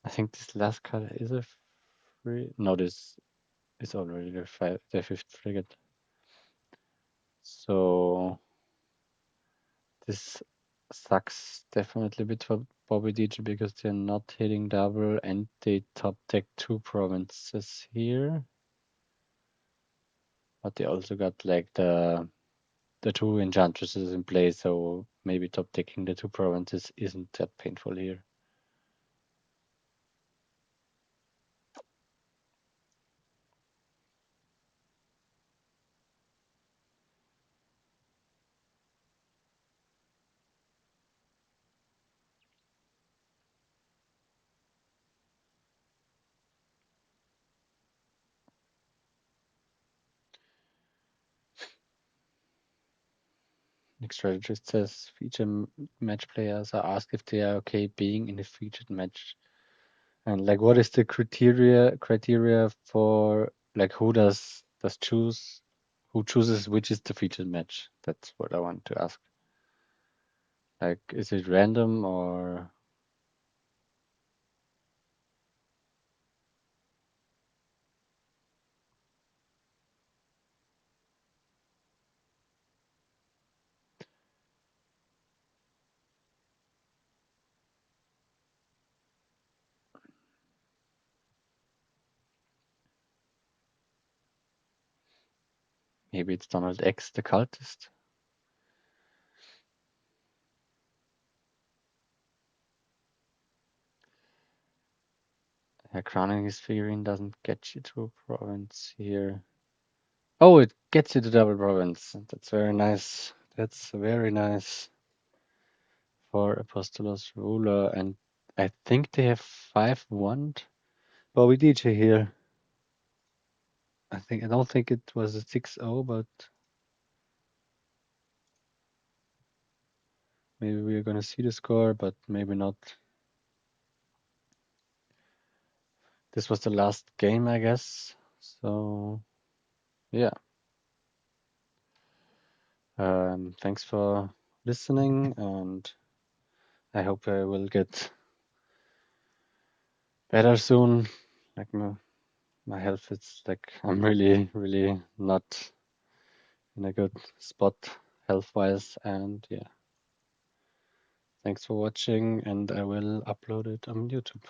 I think this last card is a free. No, this is already the 5th frigate. So this sucks definitely a bit for bobbydj because they're not hitting double and they top deck 2 provinces here. But they also got like the 2 enchantresses in play, so maybe top decking the 2 provinces isn't that painful here. Next strategist says feature match players are asked if they are okay being in a featured match. And like what is the criteria for like who chooses which is the featured match? That's what I want to ask. Like is it random or maybe it's Donald X the cultist? Crowning his figurine doesn't get you to a province here. Oh, it gets you to double province. That's very nice. That's very nice for apostolosruler, and I think they have 5 wand. bobbydj here. I don't think it was a 6-0, but maybe we're gonna see the score, but maybe not. This was the last game, I guess. So yeah. Thanks for listening, and I hope I will get better soon. Like my health is like I'm really not in a good spot health wise, and yeah. Thanks for watching, and I will upload it on YouTube.